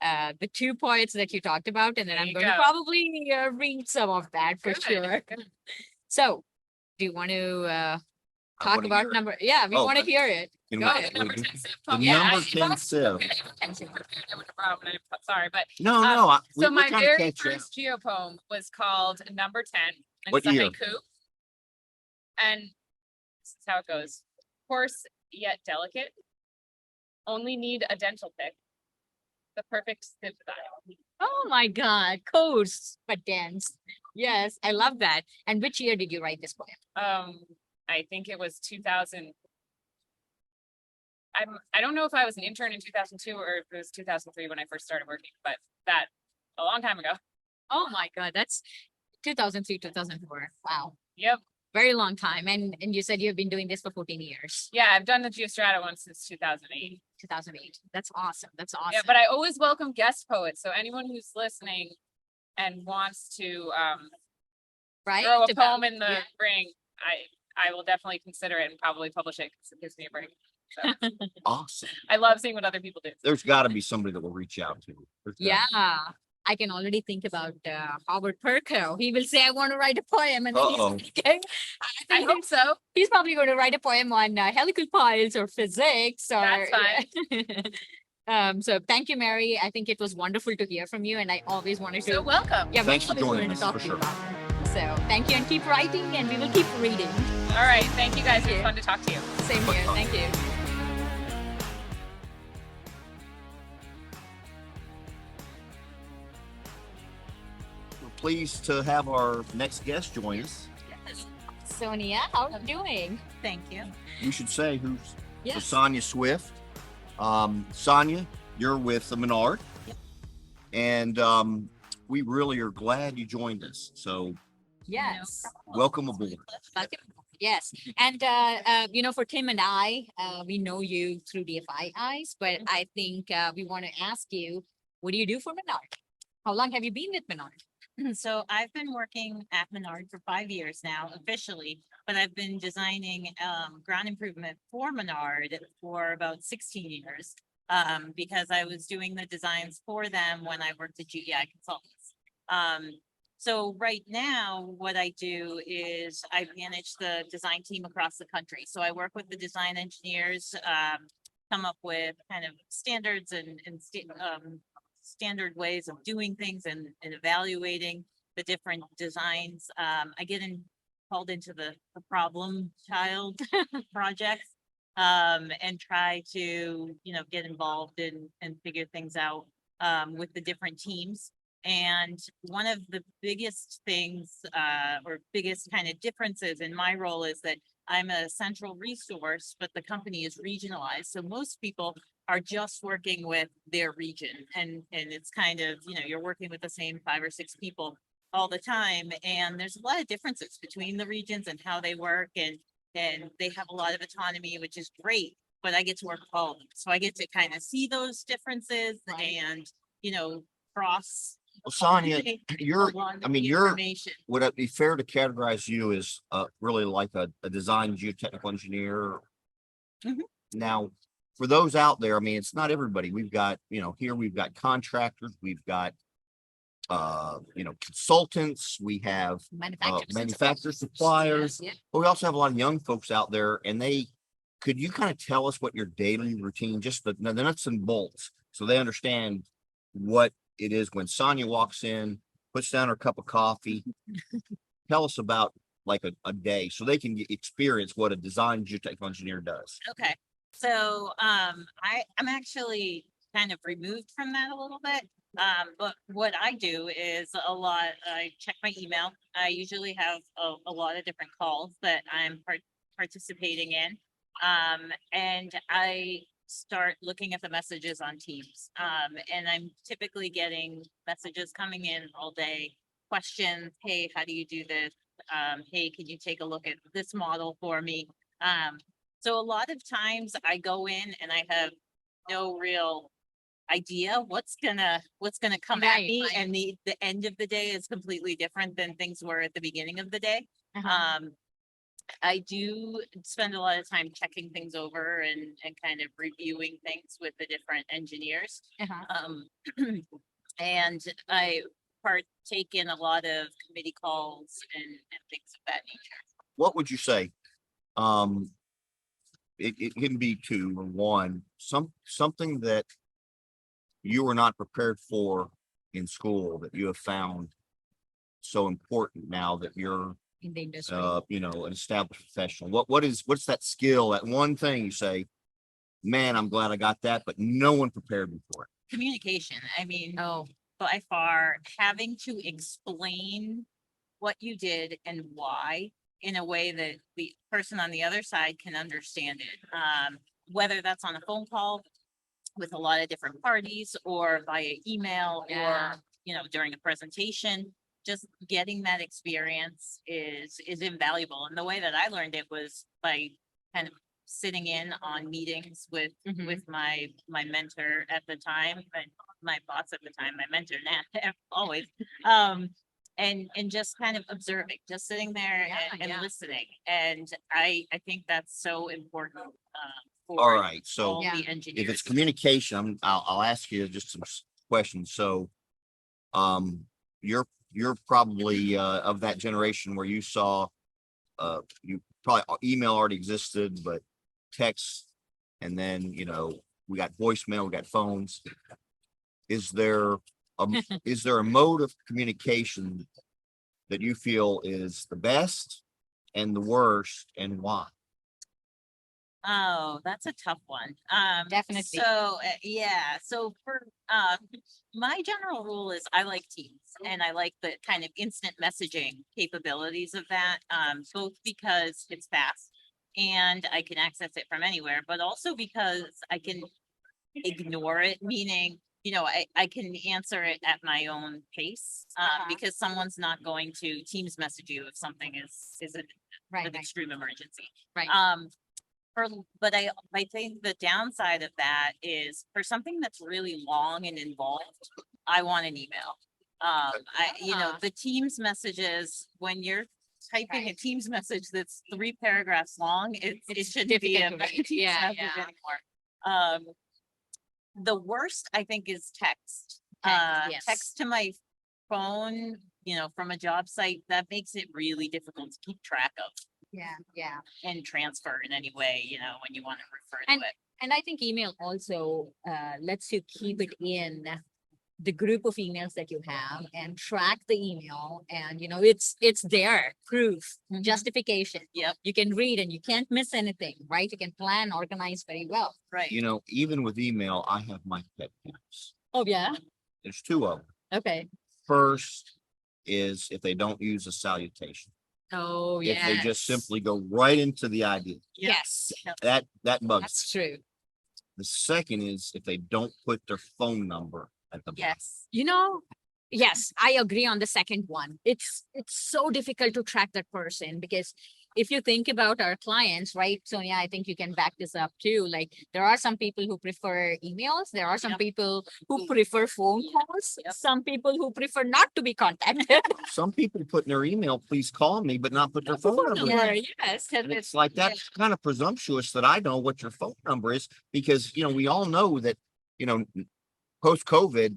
the two poets that you talked about, and then There I'm you going to go. probably read some of that for Good, sure. good. So, do you want to I talk wanna about hear it. number? Yeah, we Oh, want to hear it. Can Go we- ahead, number we- 10 Civ the poem. Yeah, number I- 10 Civ. I wouldn't have a problem, sorry, but No, so we're my trying to very catch you up. first geopoem was called Number 10. And What it's a year? haiku. And this is how it goes. Coarse yet delicate. Only need a dental pick. The perfect sieve style. Oh my God, coarse but dense. Yes, I love that. And which year did you write this poem? I think it was 2000. I don't know if I was an intern in 2002 or if it was 2003 when I first started working, but that a long time ago. Oh my God, that's 2003, 2004. Wow, Yep. very long time. And you said you've been doing this for 14 years. Yeah, I've done the Geostrata one since 2008. 2008. That's awesome. That's awesome. Yeah, but I always welcome guest poets. So anyone who's listening and wants to right? throw a To- poem in the yeah. ring, I will definitely consider it and probably publish it because it gives me a break. So Awesome. I love seeing what other people do. There's got to be somebody that will reach out to you. There's gotta Yeah, I can already think about Howard Perko. He will say, I want to write a poem. And then he's Uh-oh. thinking, I hope so. he's probably going to write a poem on helical piles or physics. Or, That's fine. So thank you, Mary. I think it was wonderful to hear from you. And I always wanted to. So welcome. Yeah, Thanks we for always joining wanted to us, talk for to you sure. about it. So thank you and keep writing and we will keep reading. All right. Thank you guys. It Thank was you. fun to talk to you. Same here. Thank you. We're pleased to have our next guest join us. Sonia, how are you doing? Thank you. You should say who's so Yes. Sonia Swift. Sonia, you're with the Menard. Yep. And we really are glad you joined us. So Yes. welcome aboard. Welcome. Yes. And, for Tim and I, we know you through DFI eyes, but I think we want to ask you, what do you do for Menard? How long have you been with Menard? So I've been working at Menard for 5 years now officially, but I've been designing ground improvement for Menard for about 16 years. Because I was doing the designs for them when I worked at GEI Consultants. So right now, what I do is I manage the design team across the country. So I work with the design engineers, come up with kind of standards and standard ways of doing things and evaluating the different designs. I get called into the problem child projects and try to, get involved and figure things out with the different teams. And one of the biggest things or biggest kind of differences in my role is that I'm a central resource, but the company is regionalized. So most people are just working with their region and it's kind of, you're working with the same 5 or 6 people all the time. And there's a lot of differences between the regions and how they work and they have a lot of autonomy, which is great, but I get to work with all of them. So I get to kind of see those differences and, cross. Well, Sonia, you're, information. would it be fair to categorize you as really like a design geotechnical engineer? Mhm. Now, for those out there, it's not everybody. We've got, here we've got contractors, we've got, consultants, we have manufacturers, suppliers, Yeah. but we also have a lot of young folks out there and could you kind of tell us what your daily routine, just the nuts and bolts, so they understand what it is when Sonia walks in, puts down her cup of coffee. Tell us about like a day so they can experience what a design geotechnical engineer does. Okay, so I'm actually kind of removed from that a little bit. But what I do is I check my email. I usually have a lot of different calls that I'm participating in. And I start looking at the messages on Teams. And I'm typically getting messages coming in all day, questions. Hey, how do you do this? Hey, can you take a look at this model for me? So a lot of times I go in and I have no real idea what's gonna come at Right, me, right. and the end of the day is completely different than things were at the beginning of the day. Uh-huh. I do spend a lot of time checking things over and kind of reviewing things with the different engineers. Uh-huh. And I partake in a lot of committee calls and things of that nature. What would you say? It can be 2 or 1, something that you were not prepared for in school that you have found so important now that you're In the industry. an established professional. What's that skill, that one thing you say, man, I'm glad I got that, but no one prepared me for it? Communication. Oh, By far, having to explain what you did and why in a way that the person on the other side can understand it. Whether that's on a phone call with a lot of different parties or via email Yeah. or, during a presentation, just getting that experience is invaluable. And the way that I learned it was by kind of sitting in on meetings with my mentor at the time, and my boss at the time, my mentor now, always. And just kind of observing, just sitting there and Yeah. listening. And I think that's so important. For All right, so all Yeah. the engineers. if it's communication, I'll ask you just some questions. So You're probably of that generation where you saw you probably email already existed, but text, and then we got voicemail, we got phones. Is there a mode of communication that you feel is the best and the worst, and why? Oh, that's a tough one. Definitely. So, yeah, so for, my general rule is I like Teams and I like the kind of instant messaging capabilities of that, both because it's fast and I can access it from anywhere, but also because I can ignore it, meaning, I can answer it at my own pace, because someone's not going to Teams message you if something is an Right, an right, extreme emergency. right. But I think the downside of that is for something that's really long and involved, I want an email. The Teams messages, when you're typing a Right. Teams message that's 3 paragraphs long, it shouldn't be difficult a to read. Teams Yeah, message yeah. anymore. The worst I think is text. Yes. Text to my phone, from a job site, that makes it really difficult to keep track of Yeah. and transfer in any way, when you want to refer And- to it. And I think email also lets you keep it in the group of emails that you have and track the email, and it's there, proof, Mhm. justification. Yep. You can read and you can't miss anything, right? You can plan, organize very well. Right. Even with email, I have my pet peeves. Oh, yeah. There's 2 of them. Okay. First is if they don't use a salutation. Oh, If yeah. they just simply go right into the idea. Yes, That bugs. that's true. The second is if they don't put their phone number at the bottom. Yes. Yes, I agree on the second one. It's so difficult to track that person, because if you think about our clients, right, Sonia, I think you can back this up too. Like, there are some people who prefer emails. There are some Yep. people who prefer phone calls. Yep. Some people who prefer not to be contacted. Some people put in their email, please call me, but not put their phone number. Number, in. yes. And it's like, that's kind of presumptuous that I know what your phone number is, because, we all know that, post-COVID,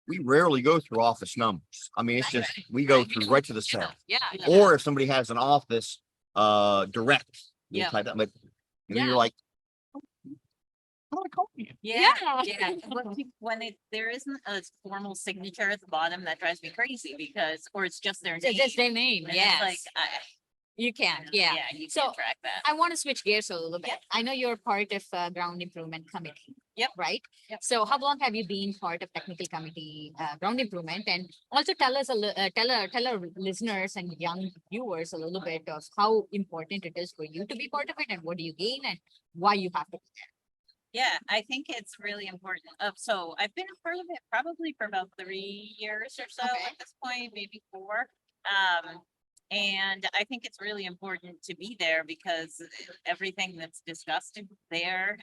we rarely go through office numbers. I mean, it's just, we go through right to the cell. Yeah. Or if somebody has an office, direct. we'll Yeah. type that, but and then Yeah. you're like, how do I call you? Yeah. Yeah. When there isn't a formal signature at the bottom, that drives me crazy or it's just their name. Just their name. And it's Yes. like, You can. Yeah. you So, can't track that. I want to switch gears a little bit. Yep. I know you're part of ground improvement committee. Yep. Right? Yep. So how long have you been part of technical committee ground improvement? And also tell us tell our listeners and young viewers a little bit of how important it is for you to be part of it, and what do you gain, and why you have to be there. Yeah, I think it's really important. So I've been a part of it probably for about 3 years or so Okay. at this point, maybe 4. And I think it's really important to be there because everything that's discussed there,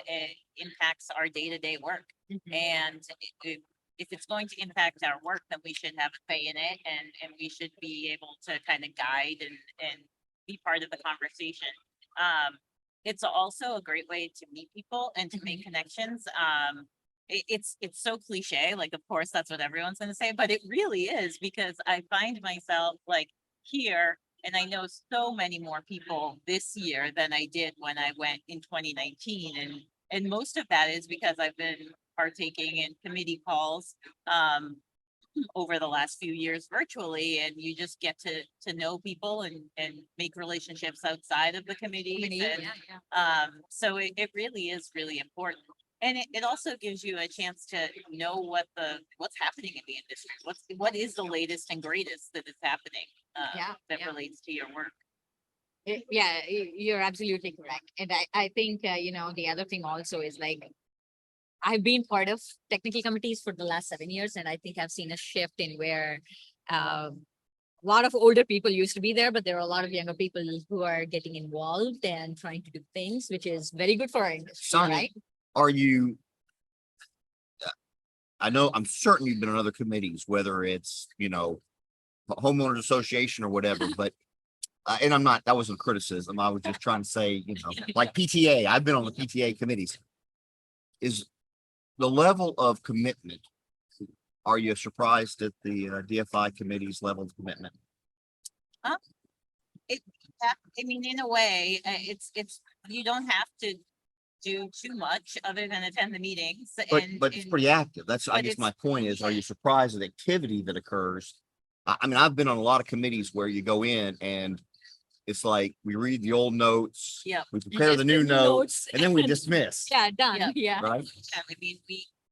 it impacts our day-to-day work. And if it's going to impact our work, then we should have a say in it, and we should be able to kind of guide and be part of the conversation. It's also a great way to meet people and to make connections. It's so cliche, like, of course, that's what everyone's going to say, but it really is, because I find myself like here, and I know so many more people this year than I did when I went in 2019. And most of that is because I've been partaking in committee calls over the last few years virtually, and you just get to know people and make relationships outside of the committee. So it really is really important. And it also gives you a chance to know what's happening in the industry. What is the latest and greatest that is happening that relates to your work. Yeah, you're absolutely correct. And I think, the other thing also is, like, I've been part of technical committees for the last 7 years, and I think I've seen a shift in where a lot of older people used to be there, but there are a lot of younger people who are getting involved and trying to do things, which is very good for our industry, Sonia, right? are you, I know, I'm certain you've been on other committees, whether it's, homeowners association or whatever, but, and that wasn't criticism. I was just trying to say, like PTA, I've been on the PTA committees. Is the level of commitment are you surprised at the DFI committee's level of commitment? I mean, in a way, it's, you don't have to do too much other than attend the meetings But it's pretty active. That's, I but guess my it's- point is, are you surprised at the activity that occurs? I mean, I've been on a lot of committees where you go in and it's like, we read the old notes. Yeah. We prepare the new notes and then we dismiss. Yeah, done. Yeah. Yeah. Right? I mean,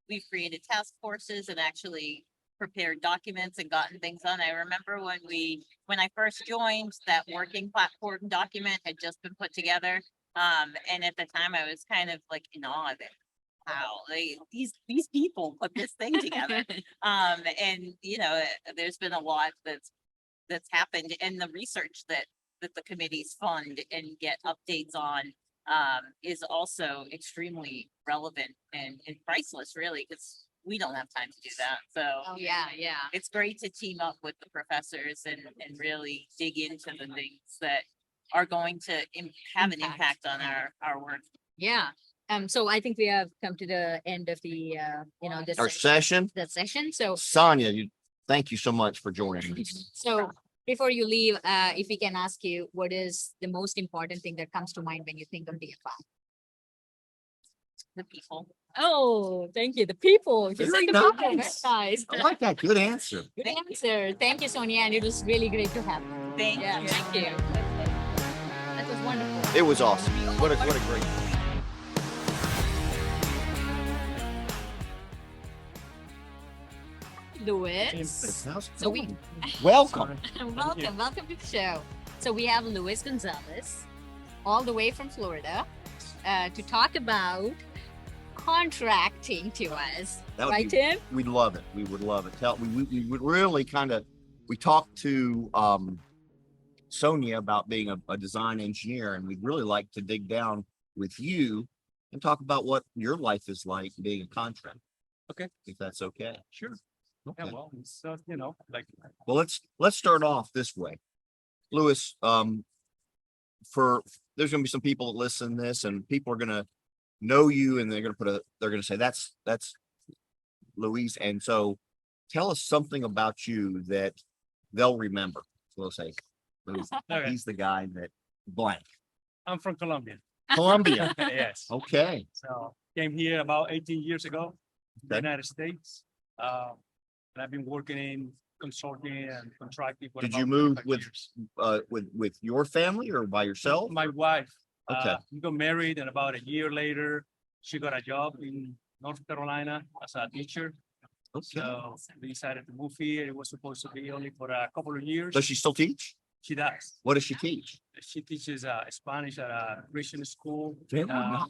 we've created task forces and actually prepared documents and gotten things done. I remember when I first joined, that working platform document had just been put together. And at the time I was kind of like in awe of it. Wow, these people put this thing together. And you know, there's been a lot that's happened, and the research that the committees fund and get updates on is also extremely relevant and priceless, really, because we don't have time to do that. So Oh, yeah, yeah. it's great to team up with the professors and really dig into the things that are going to have an impact on our work. Yeah. So I think we have come to the end of the, this Our session, the session. So, Sonia, thank you so much for joining me. so before you leave, if we can ask you, what is the most important thing that comes to mind when you think of DFI? The people. Oh, thank you. The people. You said Very the people. Very nice. nice. I like that. Good answer. Good answer. Thank you, Sonia. And it was really great to have you. Thank Yeah, you. thank you. That was wonderful. It was awesome. What a great. Louis. So we Welcome. welcome to the show. So we have Luis Gonzalez, all the way from Florida, to talk about contracting to us. That would Right, be- Tim? We'd love it. We would love it. We would really we talked to Sonia about being a design engineer, and we'd really like to dig down with you and talk about what your life is like being a contractor. Okay. If that's okay. Sure. Okay. Yeah, well, it's, like, Well, let's start off this way. Louis, there's gonna be some people that listen to this, and people are gonna know you, and they're gonna say that's Louise. And so tell us something about you that they'll remember. So they'll say, Louis, Okay. he's the guy that blank. I'm from Colombia. Colombia. Yes. Okay. So came here about 18 years ago, the Okay. United States. And I've been working in consulting and contracting. For Did about you move 25 with- years. With your family or by yourself? My wife? Okay. We got married, and about a year later, she got a job in North Carolina as a teacher. Okay. So we decided to move here. It was supposed to be only for a couple of years. Does she still teach? She does. What does she teach? She teaches Spanish at a Christian school. Very nice.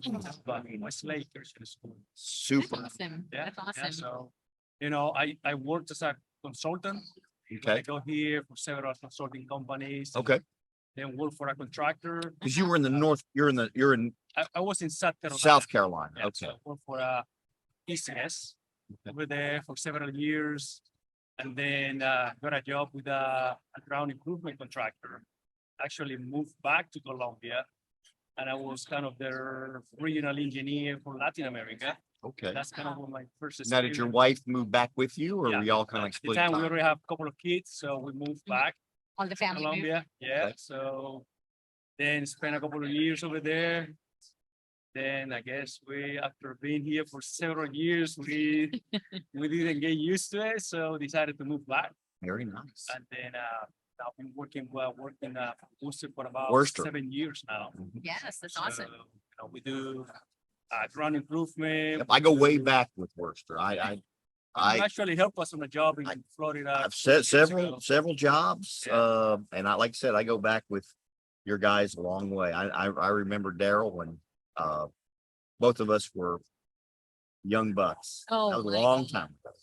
Westlake Christian School. Super. Awesome. Yeah, That's yeah, awesome. so, I worked as a consultant. I Okay. go here for several consulting companies. and Okay. Then work for a contractor. Because you were in the north, you're in I was in South Carolina. South Carolina. Yeah, so Okay. I worked for ECS over there for several years. And then got a job with a ground improvement contractor. Actually moved back to Colombia. And I was kind of their regional engineer for Latin America. Okay. That's kind of my first. Now, did your experience. wife move back with you, or Yeah. we all kind At of the split time, we time? already have a couple of kids, so we moved back All the to family. moved. Colombia. Yeah, Okay. so then spent a couple of years over there. Then I guess after being here for several years, we didn't get used to it, so decided to move back. Very nice. And then I've been working for Worcester for about Worcester. 7 years now. Mhm. Yes, that's So, awesome. we do ground improvement. Yep, I go way back with Worcester. You I actually helped us on a job in I- Florida. I've said 2 years ago. several jobs. Yeah. And like I said, I go back with your guys a long way. I remember Daryl when both of us were young bucks. Oh, That was a my long God. time ago.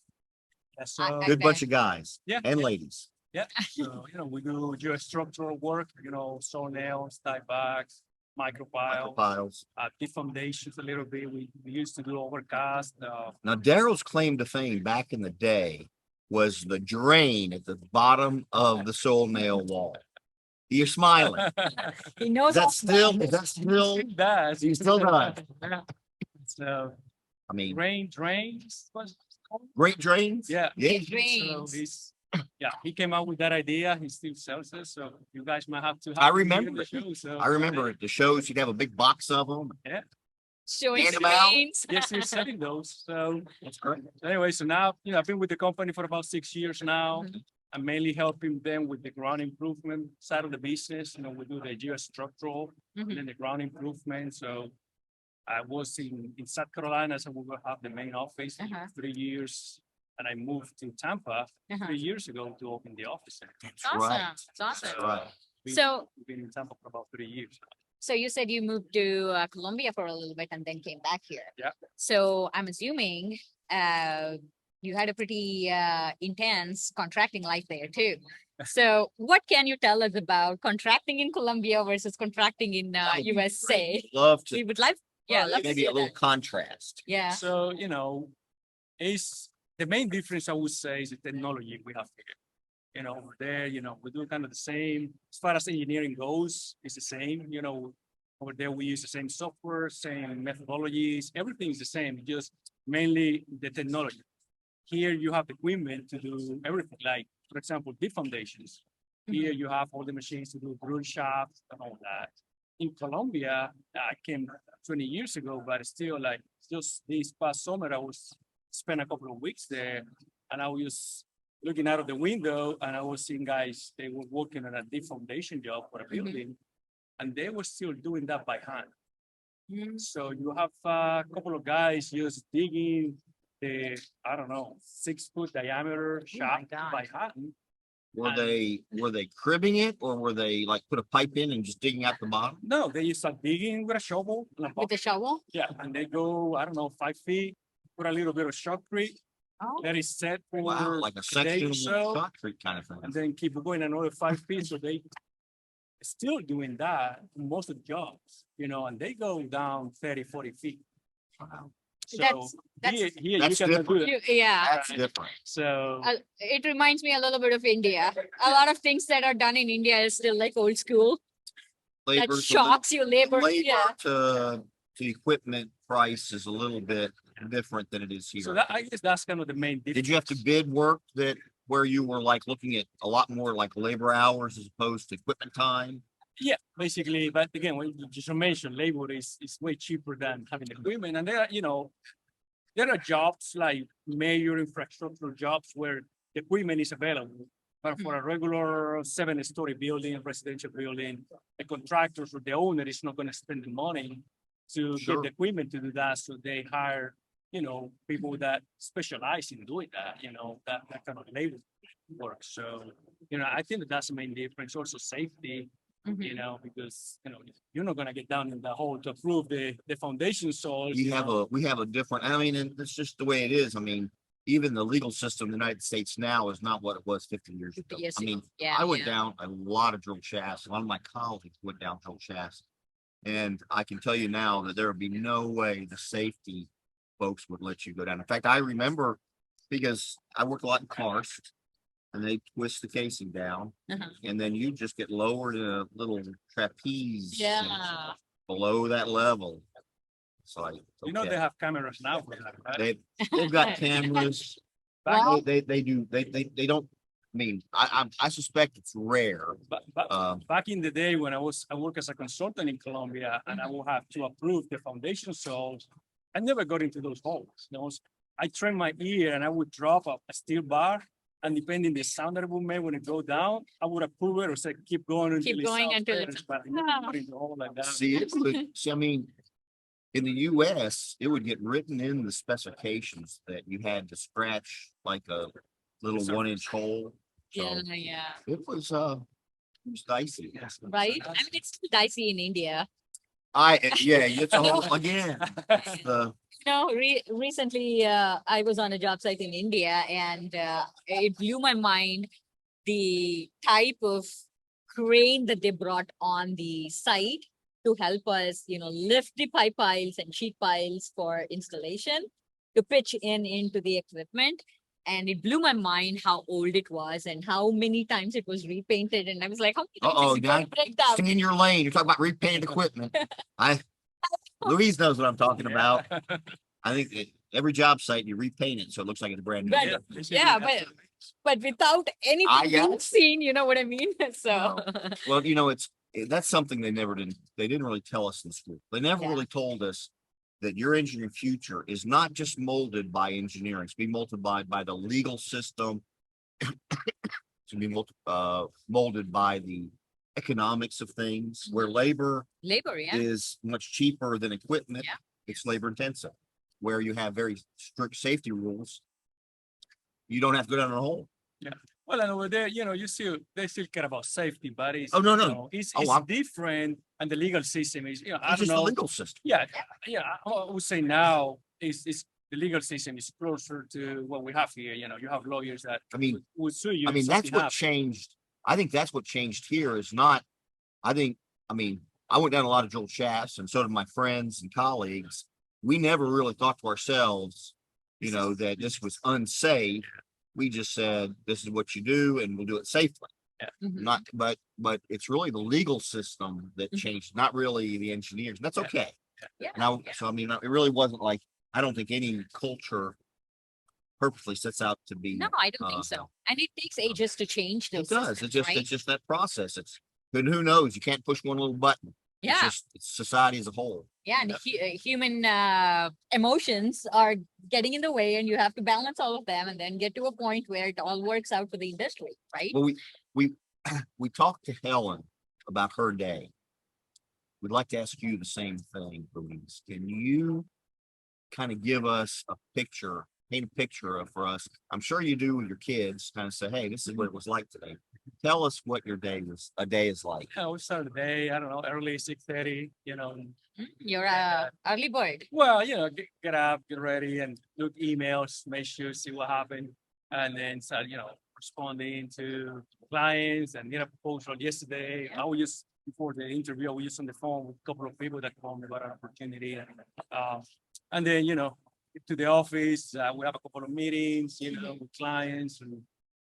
Yeah, so, I Good bet. bunch of guys Yeah, and yeah. ladies. Yeah, so, we do geostructural work, saw nails, tie backs, micropile, Piles. deep foundations a little bit. We used to do overcast. Now, Daryl's claim to fame back in the day was the drain at the bottom of the soil nail wall. You're smiling. He knows. Is that all still, about is that still, It does. he still does. Yeah. So I mean, drains, what's it Great Drains? Yeah. Yeah. So Drains. he's, yeah, he came out with that idea. He still sells it. So you guys might have to. I have him here in remember the it. show, so, I remember it. The shows, you'd have a big box of them. Showing Hand 'em out. screens. Yes, he's selling those. So That's great. anyway, so now, I've been with the company for about 6 years now. Mhm. I'm mainly helping them with the ground improvement side of the business. We do the geostructural and Mhm. then the ground improvement. So I was in South Carolina, so we will have the main office for Uh-huh. 3 years. And I moved to Tampa Uh-huh. 3 years ago to open the office there. That's Awesome. right. It's awesome. That's right. So, We've been in Tampa for about 3 years. so you said you moved to Colombia for a little bit and then came back here. Yeah. So I'm assuming you had a pretty intense contracting life there too. So what can you tell us about contracting in Colombia versus contracting in USA? Love to. We would like, yeah, love to Maybe see a little that. contrast. Yeah. So, it's the main difference I would say is the technology we have here. Over there, we do kind of the same, as far as engineering goes, it's the same, over there we use the same software, same methodologies, everything's the same, just mainly the technology. Here you have equipment to do everything, like, for example, deep foundations. Here you have all the machines to do drill shafts and all that. In Colombia, I came 20 years ago, but still, like, just this past summer, spent a couple of weeks there, and I was looking out of the window, and I was seeing guys, they were working on a deep foundation job for a building, and they were still doing that by hand. So you have a couple of guys just digging the, I don't know, 6-foot diameter shaft God. by hand. Were they cribbing it, or were they like put a pipe in and just digging out the bottom? No, they just start digging with a shovel. And a With bucket. the shovel? Yeah, and they go, I don't know, 5 feet, put a little bit of shotcrete, Oh. let it set for Wow, like a a day section or of so, shotcrete kind of thing. and then keep going another 5 feet. So they still doing that in most of the jobs, and they go down 30, 40 feet. Wow. So That's- here you That's cannot do different. that. Yeah. That's different. So It reminds me a little bit of India. A lot of things that are done in India is still like old school. That Labor, shocks you labor. Yeah. to equipment price is a little bit different than it is here. so that, I guess that's kind of the main difference. Did you have to bid work where you were like looking at a lot more like labor hours as opposed to equipment time? Yeah, basically, but again, when you just mentioned labor is way cheaper than having equipment, and there are jobs like major infrastructure jobs where the equipment is available. But for a regular 7-story building, residential building, the contractors or the owner is not going to spend the money to Sure. get the equipment to do that. So they hire, people that specialize in doing that, that kind of labor work. So, I think that's the main difference. Also safety, because, you're not going to get down in the hole to approve the foundation soils. We have a different, I mean, and it's just the way it is. I mean, even the legal system in the United States now is not what it was 50 years 50 ago. years I ago. mean, Yeah, I went yeah. down a lot of drill shafts. A lot of my colleagues went down drill shafts. And I can tell you now that there would be no way the safety folks would let you go down. In fact, I remember because I worked a lot in cars and they twist the casing down Uh-huh. and then you just get lowered in a little trapeze Yeah. below that level. It's like, They okay. have cameras now for that, right? They've got cameras. Wow. They don't, I mean, I suspect it's rare. But back in the day when I worked as a consultant in Colombia and I will have to approve the foundation soils, I never got into those holes. I trained my ear and I would drop a steel bar, and depending the sound that it would make when it go down, I would approve it or say keep going until Keep it going sounds until better, it's- but I never got into a hole like that. See, I mean, in the US, it would get written in the specifications that you had to scratch like a little Yes, sir. 1-inch hole. So Yeah. it was dicey. Yes. Right? I mean, it's still dicey in India. It's a whole, again, the, Recently, I was on a job site in India and it blew my mind the type of crane that they brought on the site to help us, lift the pipe piles and sheet piles for installation to pitch into the equipment. And it blew my mind how old it was and how many times it was repainted. And I was like, how many times is it going to break down? stay in your lane. You're talking about repainted equipment. Louise knows what I'm talking about. I think every job site, you repaint it so it looks like it's brand new. But- basically, yeah, that's but without anything yeah. being seen, you know what I mean? So, Well, that's something they didn't really tell us in school. They never Yeah. really told us that your engineering future is not just molded by engineering, it's being molded by the legal system. To be molded by the economics of things, where labor labor, yeah. is much cheaper than equipment. Yeah. It's labor intensive. Where you have very strict safety rules, you don't have to go down a hole. Well, and over there, they still care about safety, but it's, Oh, no, no. you know, it's I'm- different, and the legal system is, I It's don't just the know. legal system. Yeah, I would say now is the legal system is closer to what we have here. You have lawyers that I mean, would sue you. I if mean, that's something what happened. changed. I think that's what changed here is not, I went down a lot of drill shafts and so did my friends and colleagues. We never really thought to ourselves, that this was unsafe. We just said, this is what you do and we'll do it safely. Mhm. Not, but it's really the legal system that Mhm. changed, not really the engineers. And that's Yeah. okay. Yeah. Now, so it really wasn't like, I don't think any culture purposely sets out to be. No, I don't think so. And it takes ages to change It those does. systems, It's right? just that process. But who knows? You can't push one little button. Yeah. It's society as a whole. Yeah, and human emotions are getting in the way, and you have to balance all of them, and then get to a point where it all works out for the industry, right? Well, we talked to Helen about her day. We'd like to ask you the same thing, Louise. Can you kind of give us a picture, paint a picture for us? I'm sure you do with your kids, kind of say, hey, this is what it was like today. Tell us what your day is like. We start the day, I don't know, early 6:30, You're a early bird. Well, get up, get ready, and look emails, make sure, see what happened, and then start, responding to clients and proposal yesterday. Yeah. I was just before the interview, I was just on the phone with a couple of people that called me about an opportunity, and then to the office. We have a couple of meetings, with clients, and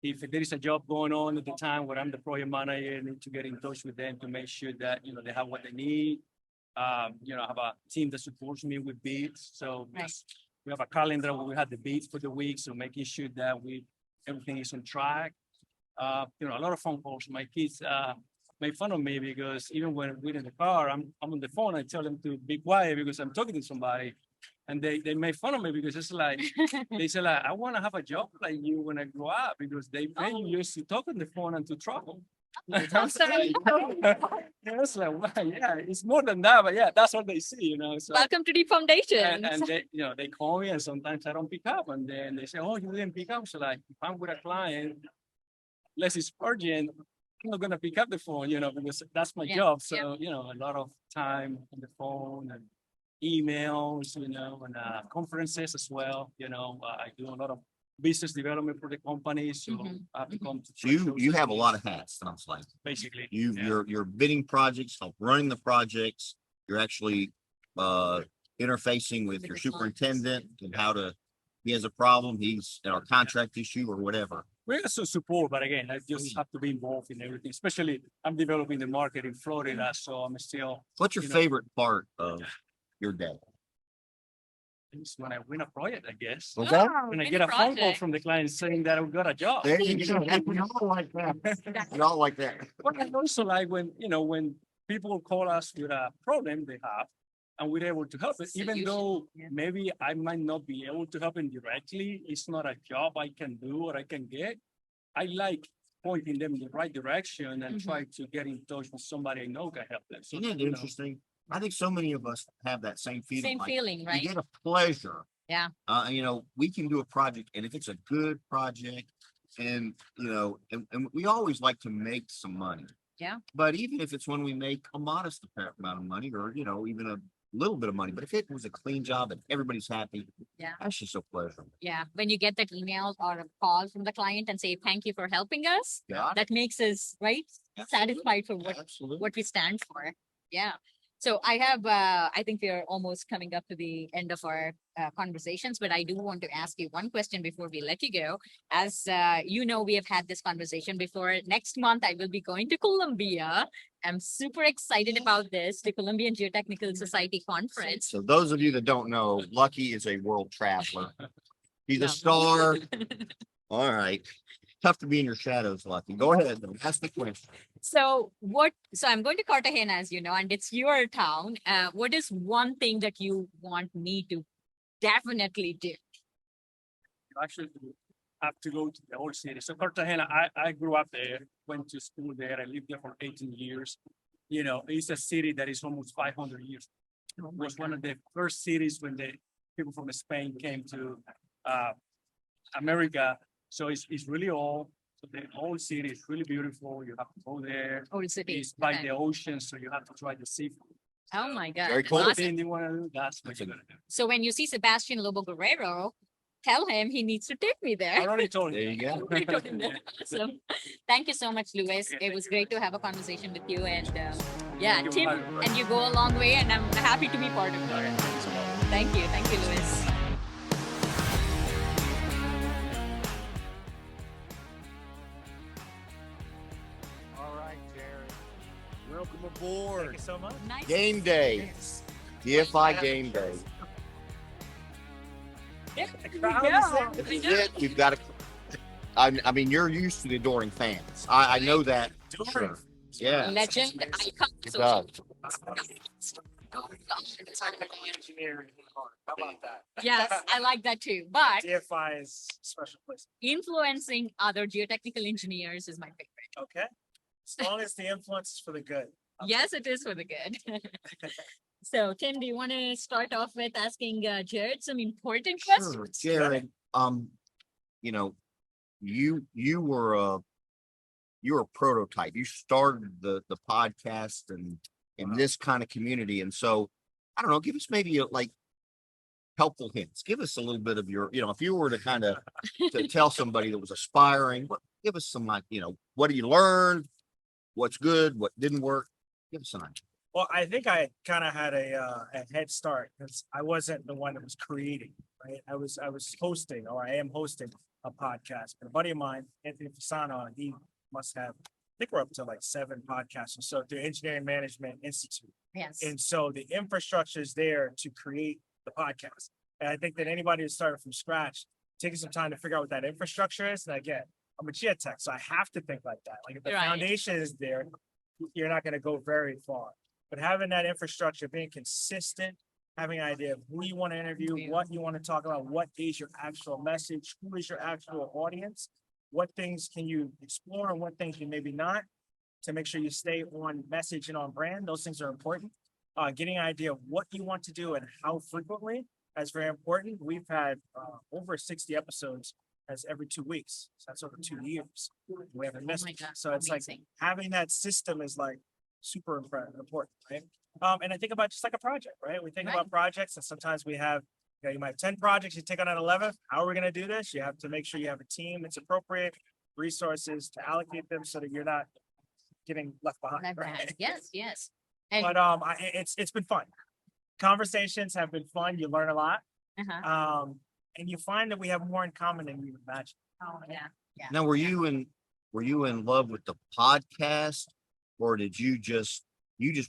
if there is a job going on at the time where I'm the project manager, I need to get in touch with them to make sure that they have what they need. I have a team that supports me with bids. So Right. we have a calendar where we have the bids for the week. So making sure that everything is on track. A lot of phone calls. My kids make fun of me because even when we're in the car, I'm on the phone. I tell them to be quiet because I'm talking to somebody. And they make fun of me because it's like, they say like, I want to have a job like you when I grow up because they pay you just to talk on the phone and to travel. Awesome. It's like, wow, yeah, it's more than that, but yeah, that's what they see, So, Welcome to the foundation. and they, they call me and sometimes I don't pick up, and then they say, oh, you didn't pick up. So like, if I'm with a client, unless it's urgent, I'm not gonna pick up the phone, because that's my Yeah, job. So, a lot of time on the phone and emails, and conferences as well. I do a lot of business development for the company, so Mhm, I have to come to. So you have a lot of hats, sounds like. Basically. You're bidding projects, help running the projects. You're actually interfacing with With your the clients. superintendent and he has a problem, he's in our contract issue or whatever. We also support, but again, I just have to be involved in everything. Especially, I'm developing the market in Florida, so I'm still. What's your favorite part of your day? It's when I win a project, I guess. What's that? When I Win get a a phone call project. from the client saying that I've got a job. There you go. We all like that. We all like that. But I also like when people call us with a problem they have and we're able to help it, even Solution, though yeah. maybe I might not be able to help them directly. It's not a job I can do or I can get. I like pointing them in the right direction and Mhm. try to get in touch with somebody I know can help them. So, Isn't it interesting? I think so many of us have that same feeling. Same like, feeling, you right? get a pleasure. Yeah. We can do a project, and if it's a good project, and and we always like to make some money. Yeah. But even if it's when we make a modest amount of money, or even a little bit of money, but if it was a clean job and everybody's happy, Yeah. that's just so pleasurable. Yeah, when you get that email or a call from the client and say, thank you for helping us, Yeah. that makes us, right, Absolutely. satisfied for what Absolutely. we stand for. Yeah. So I think we are almost coming up to the end of our conversations, but I do want to ask you one question before we let you go. As we have had this conversation before. Next month, I will be going to Colombia. I'm super excited about this, the Colombian Geotechnical Society Conference. So those of you that don't know, Lucky is a world traveler. He's No. a star. All right. Tough to be in your shadows, Lucky. Go ahead. Ask the question. So I'm going to Cartagena, as you know, and it's your town. What is one thing that you want me to definitely do? You actually have to go to the old city. So Cartagena, I grew up there, went to school there. I lived there for 18 years. You know, it's a city that is almost 500 years. It was one of the first cities when the people from Spain came to America. So it's really old. So the old city is really beautiful. You have to go there. Old city. It's by Okay. the ocean, so you have to try the seafood. Oh my God. Very cool. Awesome. Anything you want to do, that's what you're gonna do. So when you see Sebastian Lobo-Guerrero, tell him he needs to take me I there. already told There you. you go. We told him that. So thank you so much, Louis. It was great to have a conversation with you. And yeah, Thank you, Tim, Mario. and you go a long way, and I'm happy to be part of All it. right, thanks a lot. Thank you. Thank you, Louis. All right, Jared. Welcome aboard. Thank you so much. Nice. Game day. DFI game day. Yeah, This is it. We've got to. I mean, you're used to the adoring fans. I know that. For sure. Yeah. Legend icon. It does. Engineering. How about that? Yes, I like that too. But DFI is a special place. influencing other geotechnical engineers is my favorite. Okay. As long as the influence is for the good. Yes, it is for the good. So, Tim, do you want to start off with asking Jared some important Sure, questions? Jared. You know, you were a prototype. You started the podcast and in this kind of community, and so I don't know. Give us maybe like helpful hints. Give us a little bit of your, if you were to kind of to tell somebody that was aspiring, give us some like, what do you learn? What's good? What didn't work? Give us an idea. Well, I think I kind of had a head start because I wasn't the one that was creating, right? I was hosting, or I am hosting a podcast. But a buddy of mine, Anthony Fasano, he must have, I think we're up to like 7 podcasts or so through Engineering Management Institute. Yes. And so the infrastructure is there to create the podcast. And I think that anybody who started from scratch, taking some time to figure out what that infrastructure is. And again, I'm a geotech, so I have to think like that. Like if the Right. foundation is there, you're not going to go very far. But having that infrastructure, being consistent, having an idea of who you want to interview, what you want to talk about, what is your actual message, who is your actual audience, what things can you explore and what things you maybe not, to make sure you stay on message and on brand. Those things are important. Getting an idea of what you want to do and how frequently is very important. We've had over 60 episodes as every 2 weeks. So that's over 2 years. We haven't missed my it. God, So it's like amazing. having that system is like super important, right? And I think about just like a project, right? We think Right. about projects and sometimes we have, you might have 10 projects, you take on an 11th. How are we going to do this? You have to make sure you have a team that's appropriate, resources to allocate them so that you're not getting left behind. Left right? behind. Yes, yes. And But it's been fun. Conversations have been fun. You learn a lot. uh-huh. And you find that we have more in common than you imagine. Oh yeah. Now, were you in love with the podcast, or did you just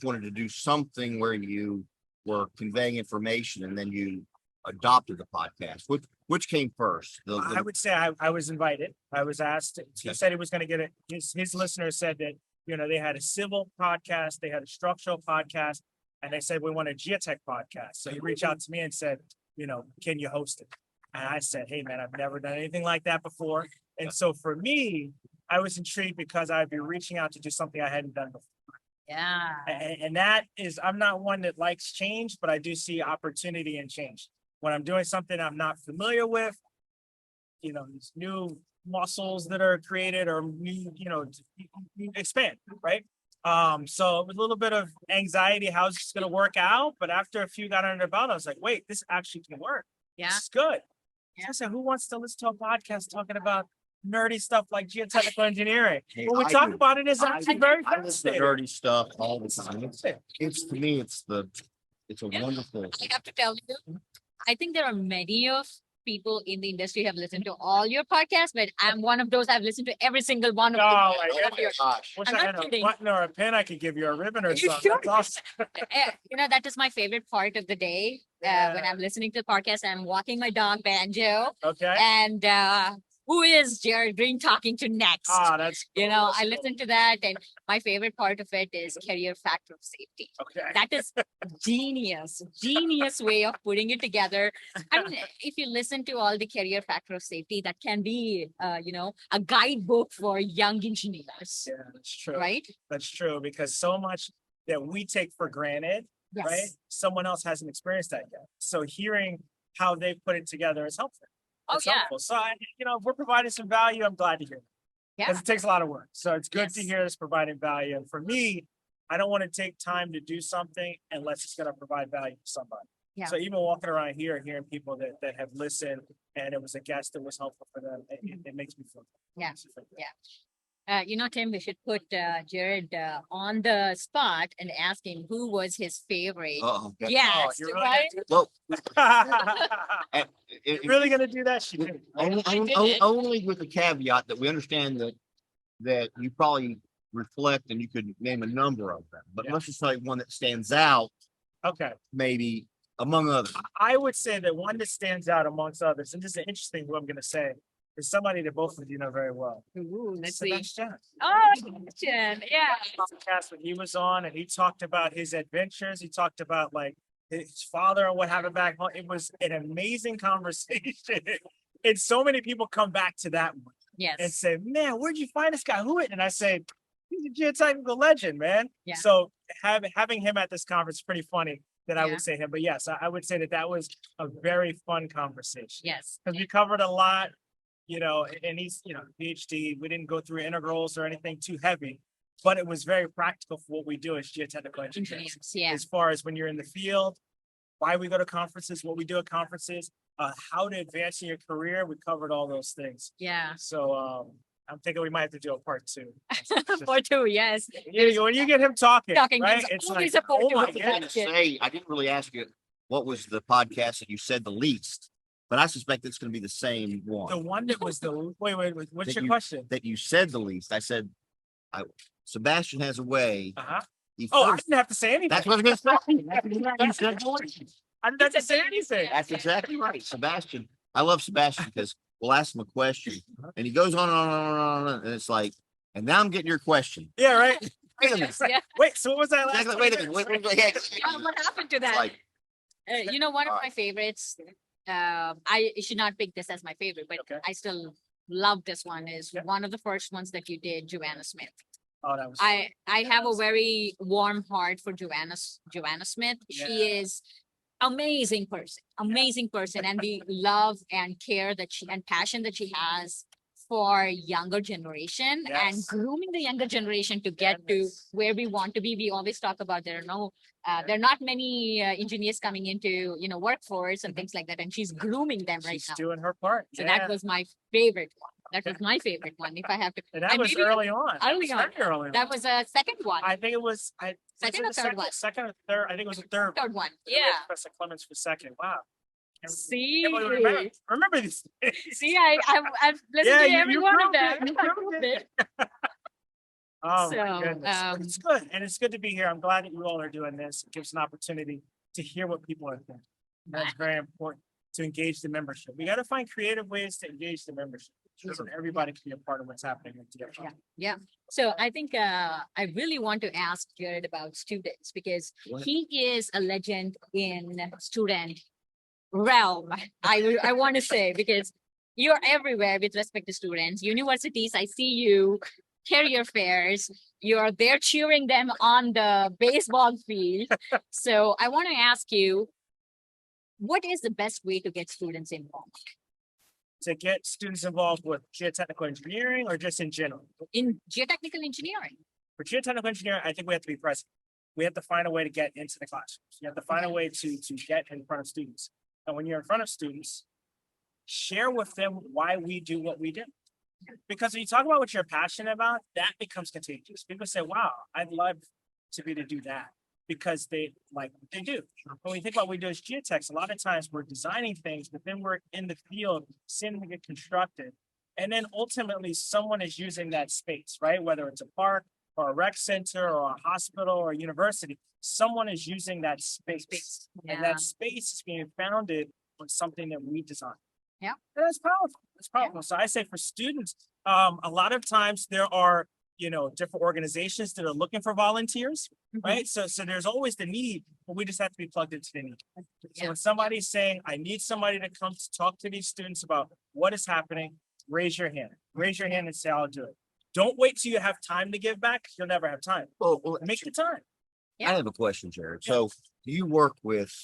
wanted to do something where you were conveying information and then you adopted the podcast? Which came first? I would say I was invited. I was asked. He Okay. said he was going to get it. His listeners said that, they had a civil podcast, they had a structural podcast, and they said, we want a geotech podcast. So he reached out to me and said, can you host it? And I said, hey man, I've never done anything like that before. And so for me, I was intrigued because I'd be reaching out to do something I hadn't done before. Yeah. And that is, I'm not one that likes change, but I do see opportunity in change. When I'm doing something I'm not familiar with, these new muscles that are created or new, expand, right? So with a little bit of anxiety, how's this going to work out? But after a few got under their belt, I was like, wait, this actually can work. Yeah. This is good. Yeah. So I said, who wants to listen to a podcast talking about nerdy stuff like geotechnical engineering. Hey, When we I talk do. about it, it's actually very I listen to fascinating. nerdy stuff all the time. It's to me, it's a wonderful. I have to tell you, I think there are many of people in the industry have listened to all your podcasts, but I'm one of those. I've listened to every single one of Oh, them. my All of your- Gosh. Wish I'm I not had a kidding. button or a pen, I could give you a ribbon or You something. sure? That's awesome. That is my favorite part of the day. When Yeah. I'm listening to the podcast, I'm walking my dog Banjo, Okay. and who is Jared Green talking to next? That's. I listen to that, and my favorite part of it is career factor of safety. Okay. That is genius way of putting it together. I mean, if you listen to all the career factor of safety, that can be, a guidebook for young engineers, Yeah, that's true. right? That's true, because so much that we take for granted, right? Yes. Someone else hasn't experienced that yet. So hearing how they put it together is helpful. Oh, It's yeah. helpful. So if we're providing some value, I'm glad to hear. Yeah. Because it takes a lot of work. So it's good to Yes. hear us providing value. And for me, I don't want to take time to do something unless it's going to provide value to somebody. Yeah. So even walking around here, hearing people that have listened and it was a guest that was helpful for them, it makes me feel. Yeah. makes me feel good. Tim, we should put Jared on the spot and ask him who was his favorite Oh, okay. guest, you're really right? Well, You're really gonna do that? She did. only with the caveat that we understand that you probably reflect and you could name a number of them, but Yeah. let's just say one that stands out, Okay. maybe among others. I would say that one that stands out amongst others, and this is interesting who I'm gonna say, is somebody that both of you know very well. Ooh, let's see. Sebastian. Oh, Sebastian, yeah. Podcast when he was on and he talked about his adventures. He talked about like his father and what happened back home. It was an amazing conversation. And so many people come back to that one and Yes. say, man, where'd you find this guy? Who it? And I say, he's a geotechnical legend, man. Yeah. So having him at this conference is pretty funny that I Yeah. would say him. But yes, I would say that was a very fun conversation. Yes. Because we covered a lot, and he's, PhD. We didn't go through integrals or anything too heavy, but it was very practical for what we do as geotechnical engineers. Engineers, yeah. As far as when you're in the field, why we go to conferences, what we do at conferences, how to advance in your career. We covered all those things. Yeah. So I'm thinking we might have to do a part 2. For two, yes. When you get him talking, Talking, right? there's It's always like, a part oh two my of the goodness. podcast. I didn't really ask you what was the podcast that you said the least, but I suspect it's going to be the same The one one that was the wait. What's That your you- question? that you said the least. I said, Sebastian has a way. Uh-huh. He Oh, I first- didn't have to say anything. that's what I was going to say. That's exactly- you said the least. I didn't have to say anything. That's exactly right. Sebastian. I love Sebastian because we'll ask him a question and he goes on and on, and it's like, and now I'm getting your question. Yeah, right. Wait a minute. Yeah. Wait, so what was that last? Exactly. Wait a minute. Yeah. What happened to It's that? like, One of all my favorites, I should not pick this as my favorite, but Okay. I still love this one, is Yeah. one of the first ones that you did, Joanna Smith. Oh, that was. I have a very warm heart for Joanna Smith. Yeah. She is amazing person, and the love and care that she and passion that she has for younger generation and Yes. grooming the younger generation to get to Yes. where we want to be. We always talk about there are not many engineers coming into workforce and things like that, and she's grooming them right She's now. doing her part. So Yeah. that was my favorite one. That was my favorite one. If I have to, And that and was maybe early on. That early was on. very early that on. was a second one, I think it was. Second was or it third one? Second or third? I think it was a third. third one. It was Yeah. Professor Clemens for second. Wow. See, Can't believe we remember these things. see, I've listened Yeah, to you- every you one of proved it, them. you I proved proved it. it. Oh So, my goodness. But it's good. And it's good to be here. I'm glad that you all are doing this. It gives an opportunity to hear what people are thinking. That's very important to engage the membership. We got to find creative ways to engage the membership. So that everybody can be a part of what's happening in DFI. Yeah. So I think I really want to ask Jared about students, because What? he is a legend in student realm. I want to say, because you're everywhere with respect to students, universities. I see you, career fairs. You're there cheering them on the baseball field. So I want to ask you, what is the best way to get students involved To get students involved with geotechnical engineering or just in general. in geotechnical engineering? For geotechnical engineering, I think we have to be present. We have to find a way to get into the classrooms. You have to find a way to get in front of students. And when you're in front of students, share with them why we do what we do. Because when you talk about what you're passionate about, that becomes contagious. People say, wow, I'd love to be able to do that because they like what they do. When we think about what we do as geotechs, a lot of times we're designing things, but then we're in the field seeing them get constructed. And then ultimately someone is using that space, right? Whether it's a park or a rec center or a hospital or a university, someone is using that space. And Yeah. that space is being founded on something that we design. Yeah. And that's powerful. It's powerful. So I say for students, a lot of times there are, different organizations that are looking for volunteers, right? So there's always the need, but we just have to be plugged into the need. So Yeah. when somebody's saying, I need somebody to come to talk to these students about what is happening, raise your hand. Raise your hand and say, I'll do it. Don't wait till you have time to give back. You'll never have time. Well, Make the time. I have a question, Jared. So you work with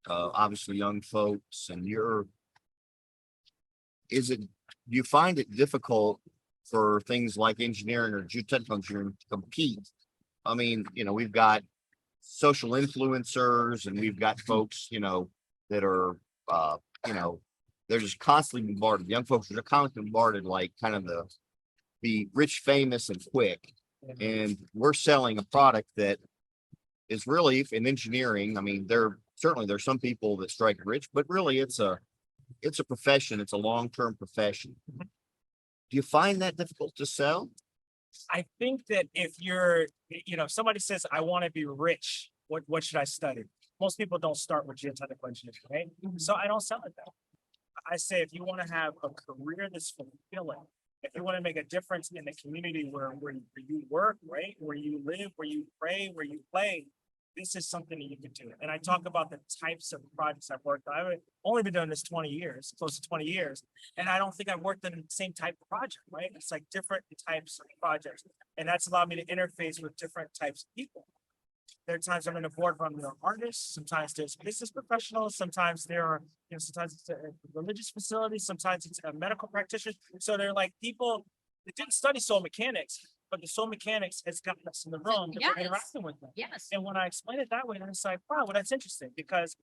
obviously young folks, and do you find it difficult for things like engineering or geotechnical engineering to compete? I mean, we've got social influencers and we've got folks, that are, they're just constantly bombarded. Young folks are constantly bombarded, like kind of the rich, famous, and quick. And we're selling a product that is really in engineering. I mean, there's some people that strike it rich, but really it's a profession. It's a long-term profession. Do you find that difficult to sell? I think that if you're, if somebody says, I want to be rich, what should I study? Most people don't start with geotechnical engineering, right? So I don't sell it that way. I say, if you want to have a career that's fulfilling, if you want to make a difference in the community where you work, right? Where you live, where you pray, where you play, this is something that you can do. And I talk about the types of projects I've worked on. I've only been doing this 20 years, close to 20 years. And I don't think I've worked on the same type of project, right? It's like different types of projects. And that's allowed me to interface with different types of people. There are times I'm in a boardroom, there are artists, sometimes there's business professionals, sometimes there are, sometimes it's a religious facility, sometimes it's a medical practitioner. So they're like people that didn't study soil mechanics, but the soil mechanics has gotten us in the room that Yes. we're interacting with them. Yes. And when I explain it that way, then it's like, wow, well, that's interesting because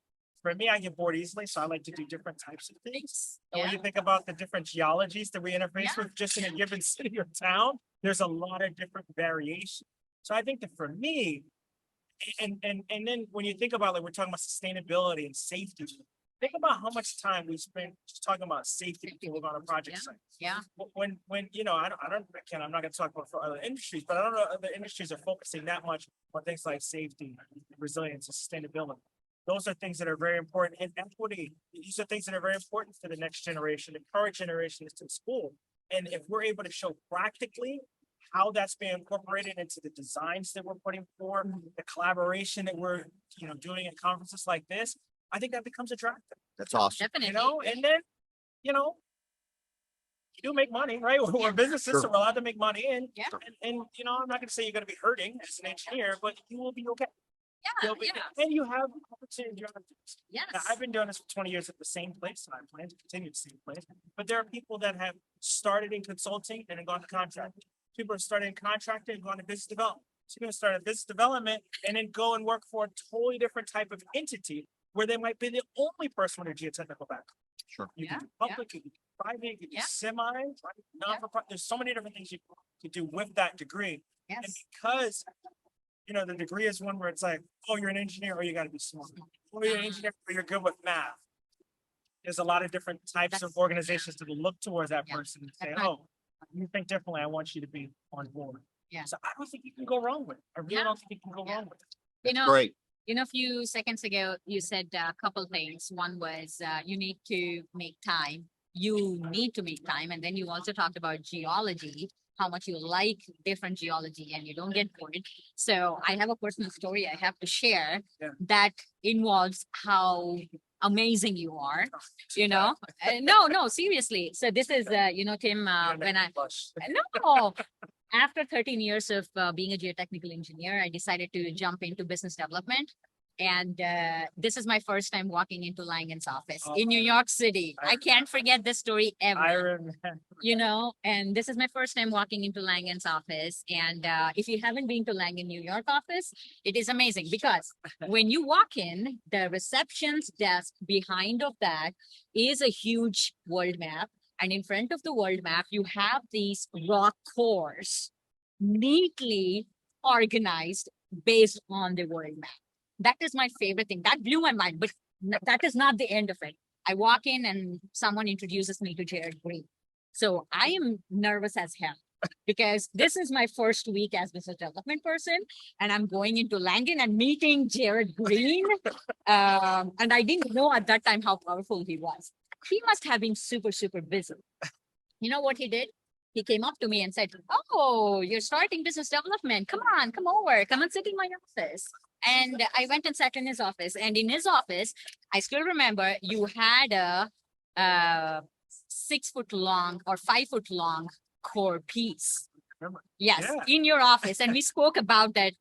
for me, I get bored easily. So I like to do different types of things. And when you think about the different geologies that we interface with just in a given city or town, there's a lot of different variations. So I think that for me, and then when you think about, like, we're talking about sustainability and safety, think about how much time we spend just talking about safety before we're on a project site. Yeah. When I'm not going to talk about for other industries, but I don't know other industries are focusing that much on things like safety, resilience, and sustainability. Those are things that are very important. And equity, these are things that are very important for the next generation, the current generation is to school. And if we're able to show practically how that's being incorporated into the designs that we're putting forward, the collaboration that we're doing at conferences like this, I think that becomes attractive. That's awesome. Definitely. And then you do make money, right? We're businesses, so we're allowed to make money. And Yeah. and I'm not going to say you're going to be hurting as an engineer, but you will be okay. Yeah. You'll be, Yeah. and you have opportunity. Yes. Now, I've been doing this for 20 years at the same place, and I plan to continue at the same place. But there are people that have started in consulting and then gone to contracting. People are starting in contracting and gone to business development. So people start at business development and then go and work for a totally different type of entity where they might be the only person with a geotechnical background. Sure. You can do Yeah. public, you can do private, you can do Yeah. semi, right? Non-for-profit. There's so many different things you can do with that degree. And Yes. because the degree is one where it's like, oh, you're an engineer, or you got to be smart, or you're an engineer, or you're good with math. There's a lot of different types of organizations that will look towards that Yeah. person and say, That's right. oh, you think differently, I want you to be on board. Yeah. So I don't think you can go wrong with it. I really Yeah. don't think you can go Yeah. wrong with it. Great. A few seconds ago, you said a couple things. One was you need to make time. You need to make time. And then you also talked about geology, how much you like different geology and you don't get bored. So I have a personal story I have to share that involves how amazing you are, no, seriously. So this is, Tim, when I, no, after 13 years of being a geotechnical engineer, I decided to jump into business development. And this is my first time walking into Langen's office in New York City. I can't forget this story ever. I remember. And this is my first time walking into Langen's office. And if you haven't been to Langen, New York office, it is amazing because when you walk in, the reception's desk behind of that is a huge world map. And in front of the world map, you have these rock cores neatly organized based on the world map. That is my favorite thing. That blew my mind, but that is not the end of it. I walk in and someone introduces me to Jared Green. So I am nervous as hell because this is my first week as business development person, and I'm going into Langdon and meeting Jared Green. And I didn't know at that time how powerful he was. He must have been super, super busy. You know what he did? He came up to me and said, "Oh, you're starting business development. Come on, come over, come and sit in my office." And I went and sat in his office. And in his office, I still remember you had a 6 foot long or 5 foot long core piece. Yes, Yeah. in your office. And we spoke about that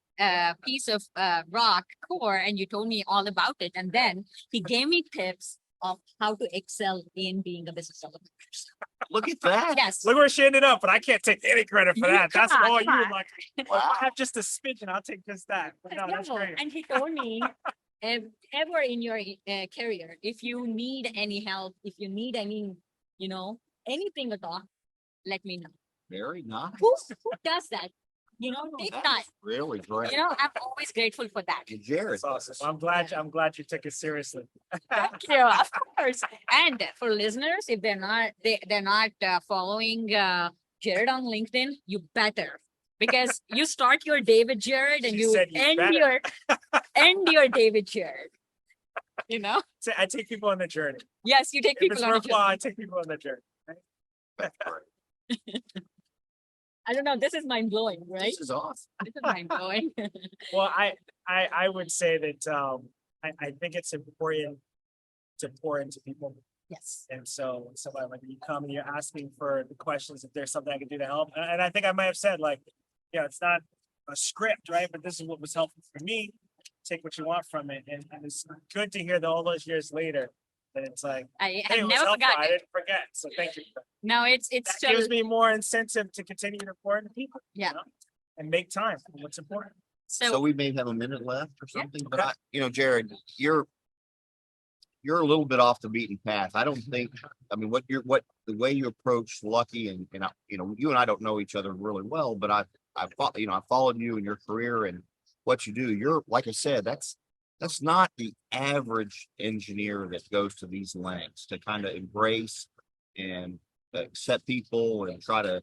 piece of rock core, and you told me all about it. And then he gave me tips of how to excel in being a business development person. Look at that. Yes. Look where she ended up, but I can't take any credit for You- that. That's come on, all come you, on. Lucky. If Wow. I have just a smidgen, I'll take just that. But no, that's No, great. and he told me, ever in your career, if you need any help, if you need any, anything at all, let me know. Very nice. Who does that? Take That time. is really great. I'm always grateful for that. And Jared, That's awesome. I'm glad you took it seriously. Thank you, of course. And for listeners, if they're not following Jared on LinkedIn, you better, because you start your day with Jared and She you said you end better. your day with Jared. I take people on the journey. Yes, you take If it's people on a worthwhile, journey. I take people on the journey. that's great. I don't know. This is mind blowing, right? This is awesome. This is mind blowing. Well, I would say that I think it's important to pour into people. Yes. And so somebody, when you come and you're asking for the questions, if there's something I can do to help, and I think I might have said, like, it's not a script, right? But this is what was helpful for me. Take what you want from it, and it's good to hear that all those years later that it's like, I hey, it have was never helpful. forgotten I it. didn't forget. So thank you. No, it's That still, gives me more incentive to continue to pour into people. Yeah. And make time for what's important. So we may have a minute left or Yeah. something, but Jared, you're a little bit off the beaten path. I don't think, the way you approach Lucky and you and I don't know each other really well, but I followed you in your career and what you do. You're, like I said, that's not the average engineer that goes to these lengths to kind of embrace and accept people and try to,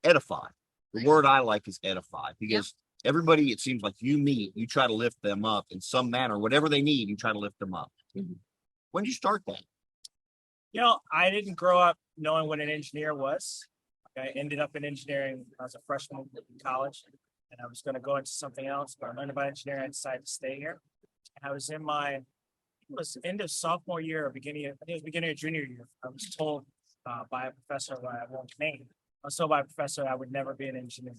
edify. The word I like is edify, because everybody, it seems like you try to lift them up in some manner, whatever they need, you try to lift them up. When did you start that? I didn't grow up knowing what an engineer was. I ended up in engineering when I was a freshman in college, and I was going to go into something else, but I learned about engineering. I decided to stay here. And I was in it was end of sophomore year or beginning of junior year. I was told by a professor who I won't name. I was told by a professor I would never be an engineer.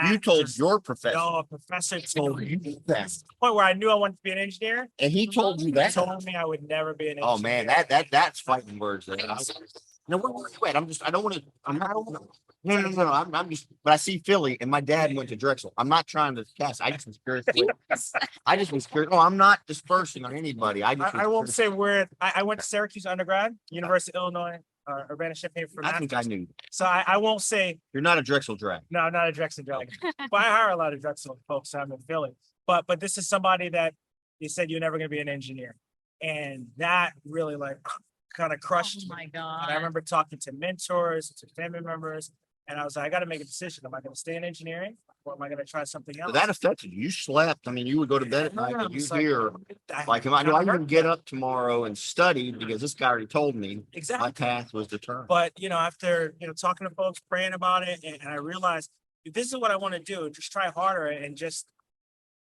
You told your professor. No, a professor told me that. that's the point where I knew I wanted to be an engineer. And he told you He that. told me I would never be an engineer. Oh man, that's fighting words there. No, where you at? I don't want to, I'm not, no. I'm just, but I see Philly and my dad went to Drexel. I'm not trying to cast. I just was curious. I just was curious. No, I'm not dispersing on anybody. I won't say where. I went to Syracuse undergrad, University of Illinois, Urbana-Champaign for I think I master's. knew. So I won't say, You're not a Drexel drag. no, I'm not a Drexel dragon, but I hire a lot of Drexel folks. I'm in Philly, but this is somebody that you said you're never going to be an engineer, and that really kind of crushed Oh me. my God. And I remember talking to mentors, to family members, and I was like, I got to make a decision. Am I going to stay in engineering, or am I going to try something else? So that affected you. You slept. You would go to bed at night and you It's hear, like, I know I can get up tomorrow and study because this guy already told me exactly. my path was determined. But after talking to folks, praying about it, and I realized if this is what I want to do, just try harder and just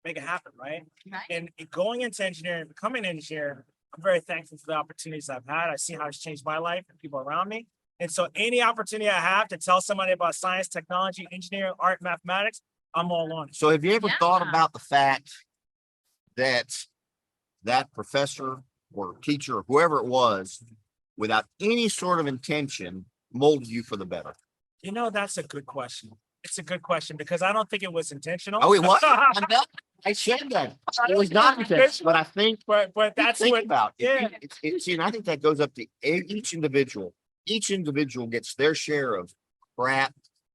make it happen, right? Right. And going into engineering, becoming an engineer, I'm very thankful for the opportunities I've had. I see how it's changed my life and people around me. And so any opportunity I have to tell somebody about science, technology, engineering, art, mathematics, I'm all on it. So have you ever thought Yeah. about the fact that that professor or teacher or whoever it was, without any sort of intention, molded you for the better? That's a good question. It's a good question because I don't think it was intentional. Oh, it was? I said that. It was not intense, but I think But that's think what, about it. yeah. See, and I think that goes up to each individual. Each individual gets their share of crap,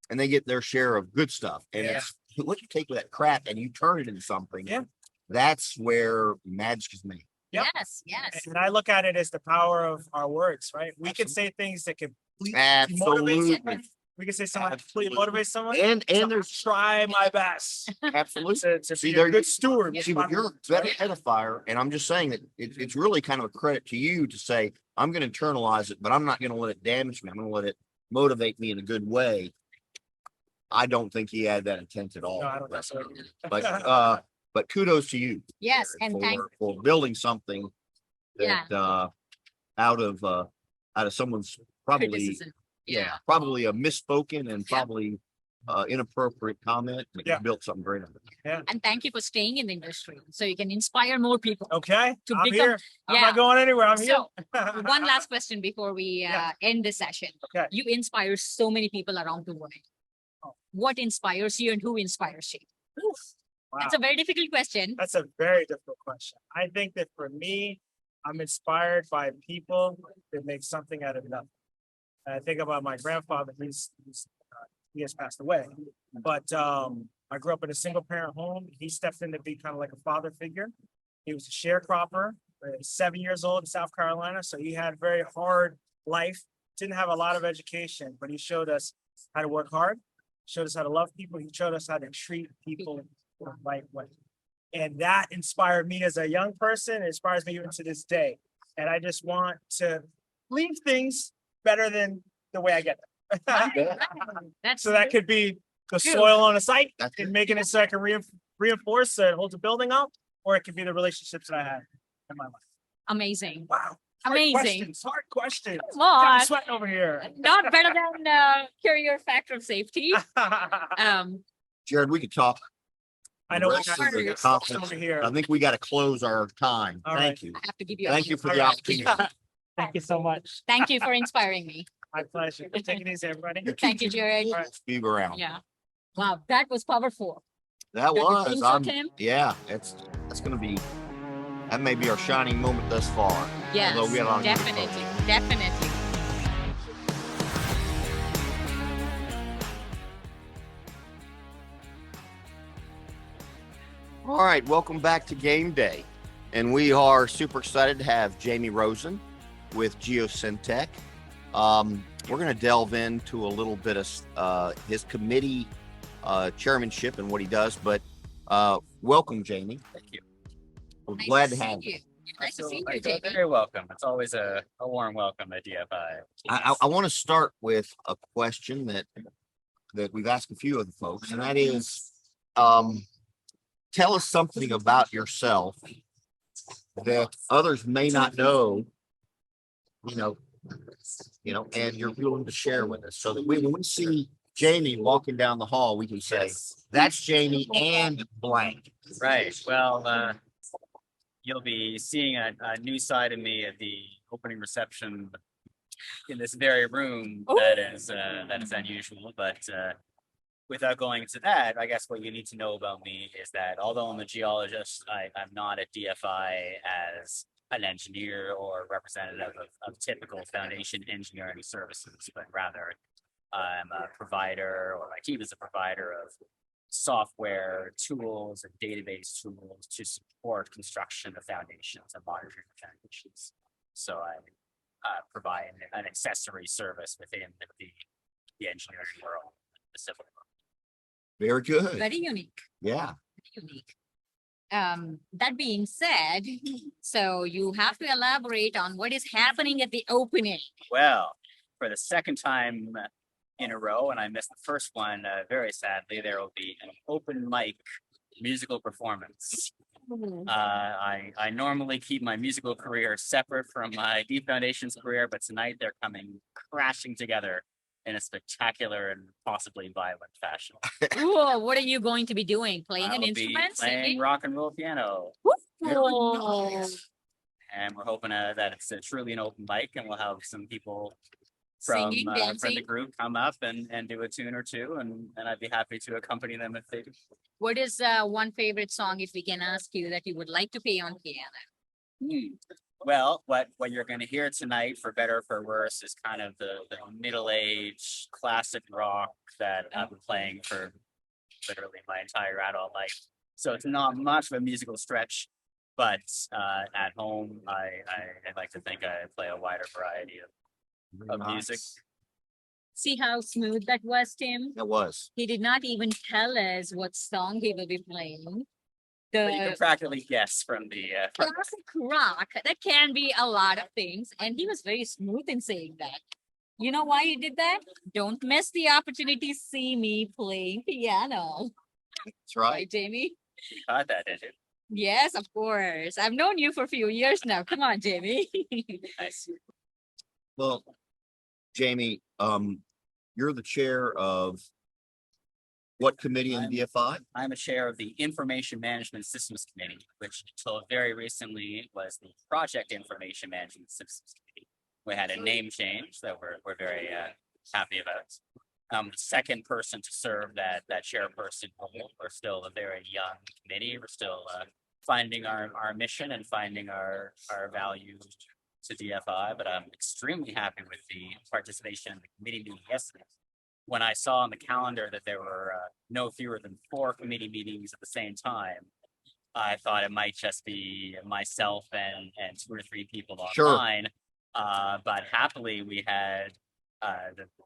and they get their share of good stuff. And Yeah. it's what you take with that crap and you turn it into something. Yeah. That's where magic is made. Yep. Yes, yes. And I look at it as the power of our words, right? We can say things that can motivate Absolutely. someone. We can say something that completely motivate someone. And So there's try my best absolutely. to See, be there a you- good steward. See, but you're a better edifier, and I'm just saying that it's really kind of a credit to you to say, I'm going to internalize it, but I'm not going to let it damage me. I'm going to let it motivate me in a good way. I don't think he had that intent at all. No, I don't think so. But kudos to you. Yes, and thank, for building something that out of someone's probably criticism. probably a misspoken and probably inappropriate comment, but Yeah. you built something great out of it. And thank you for staying in the industry, so you can inspire more people. Okay, To I'm become- here. I'm yeah. not going anywhere. I'm here. So, one last question before we Yeah. end the session. Okay. You inspire so many people around the world. Oh. What inspires you and who inspires you? Wow. That's a very difficult question. That's a very difficult question. I think that for me, I'm inspired by people that make something out of nothing. And I think about my grandfather. He has passed away, but I grew up in a single parent home. He stepped in to be kind of like a father figure. He was a sharecropper, 7 years old in South Carolina, so he had a very hard life. Didn't have a lot of education, but he showed us how to work hard. Showed us how to love people. He showed us how to treat people the right way. And that inspired me as a young person. It inspires me even to this day. And I just want to leave things better than the way I get them. That's So that could be the True. soil on a site That's and it. making it so I can reinforce so it holds a building up, or it could be the relationships that I had in my life. amazing. Wow. Amazing. Hard questions. Come on. I'm sweating over here. Not better than carrier factor of safety. Jared, we could talk. I know we Rest got of the folks conference. over here. I think we got to close our time. All Thank right. you. I have to give you. Thank you for All the right. opportunity. Thank you so much. Thank you for inspiring me. My pleasure. Take it easy, everybody. Thank you, Jared. All right. Be around. Yeah. Wow, that was powerful. That Don't you was. think so, I'm, Tim? yeah, that's going to be. That may be our shining moment thus far. Yes, Although we had a lot of good definitely, folks. definitely. All right, welcome back to Game Day. And we are super excited to have Jamey Rosen with Geosyntec. We're going to delve into a little bit of his committee chairmanship and what he does. But welcome, Jamey. Thank you. We're Nice glad to to see have you. you. Nice to see I you, feel Jamie. very welcome. It's always a warm welcome at DFI. I want to start with a question that we've asked a few of the folks, and that is, tell us something about yourself that others may not know, you know, and you're willing to share with us, so that when we see Jamey walking down the hall, we can say, that's Jamey and blank. Right. Well, you'll be seeing a new side of me at the opening reception in this very room that is unusual. But without going into that, I guess what you need to know about me is that although I'm a geologist, I'm not at DFI as an engineer or representative of typical foundation engineering services, but rather I'm a provider, or my team is a provider of software tools and database tools to support construction of foundations and monitoring of foundations. So I provide an accessory service within the engineering world, the civil world. Very good. Very unique. Yeah. Very unique. That being said, so you have to elaborate on what is happening at the opening. Well, for the second time in a row, and I missed the first one, very sadly, there will be an open mic musical performance. I normally keep my musical career separate from my Deep Foundations career, but tonight they're coming crashing together in a spectacular and possibly violent fashion. Ooh, what are you going to be doing? Playing I'll an be instrument? playing Singing? rock and roll piano, Ooh. and we're hoping that it's truly an open mic, and we'll have some people Singing, from the dancing. group come up and do a tune or two, and I'd be happy to accompany them if they do. What is one favorite song, if we can ask you, that you would like to play on piano? Well, what you're going to hear tonight, for better or for worse, is kind of the middle-aged classic rock that I've been playing for literally my entire adult life. So it's not much of a musical stretch, but at home, I like to think I play a wider variety of music. See how smooth that was, Tim? That was. He did not even tell us what song he will be playing. But you can The practically guess from the classic rock, that can be a lot of things, and he was very smooth in saying that. You know why he did that? Don't miss the opportunity to see me playing piano. That's right. Right, Jamie? you caught that, did you? Yes, of course. I've known you for a few years now. Come on, Jamie. Nice. Well, Jamey, you're the chair of what committee in DFI? I'm a chair of the Information Management Systems Committee, which until very recently was the Project Information Management Systems Committee. We had a name change that we're very happy about. The second person to serve that chairperson role. We're still a very young committee. We're still finding our mission and finding our value to DFI, but I'm extremely happy with the participation in the committee meeting yesterday. When I saw on the calendar that there were no fewer than 4 committee meetings at the same time, I thought it might just be myself and 2 or 3 people online. But happily, we had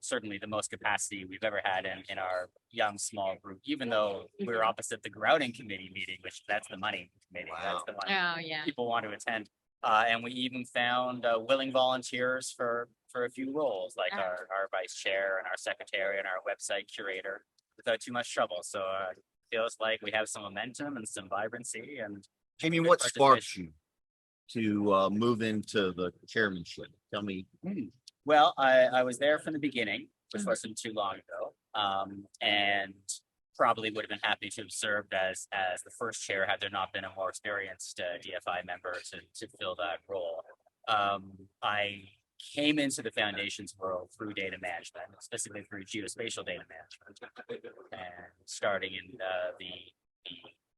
certainly the most capacity we've ever had in our young small group, even though we were opposite the grouting committee meeting, which that's the money committee. Wow. That's the one Oh, yeah. people want to attend. And we even found willing volunteers for a few roles, like our vice chair and our secretary and our website curator, without too much trouble. So it feels like we have some momentum and some vibrancy. And Jamey, good what sparked participation. you to move into the chairmanship? Tell me. Well, I was there from the beginning, which wasn't too long ago, and probably would have been happy to have served as the first chair had there not been a more experienced DFI member to fill that role. I came into the foundation's world through data management, specifically through geospatial data management, and starting in the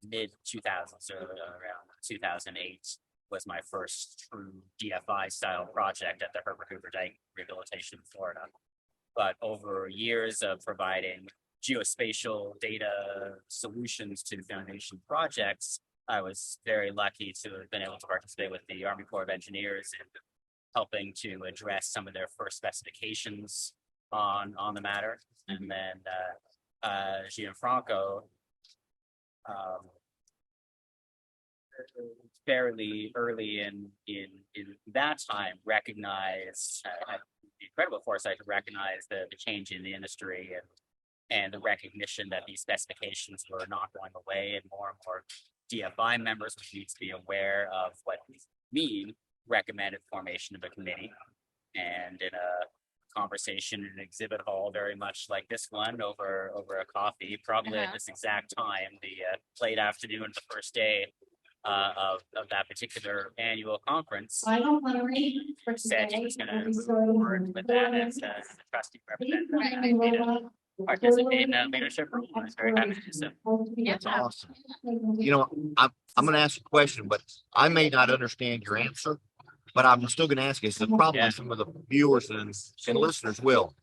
mid 2000s or around 2008 was my first true DFI style project at the Herbert Hoover Dike Rehabilitation in Florida. But over years of providing geospatial data solutions to foundation projects, I was very lucky to have been able to participate with the Army Corps of Engineers in helping to address some of their first specifications on the matter. And then Gianfranco, fairly early in that time, recognized had the incredible foresight to recognize the change in the industry and the recognition that these specifications were not going away, and more DFI members would need to be aware of what these mean, recommended formation of a committee. And in a conversation in an exhibit hall, very much like this one, over a coffee, probably at this exact time, the late afternoon of the first day of that particular annual conference, said he was going to move forward with that as the trustee representative. Participate in that leadership role. I was very happy to do so. That's awesome. You know, I'm going to ask a question, but I may not understand your answer, but I'm still going to ask you. So probably some of the viewers and listeners will.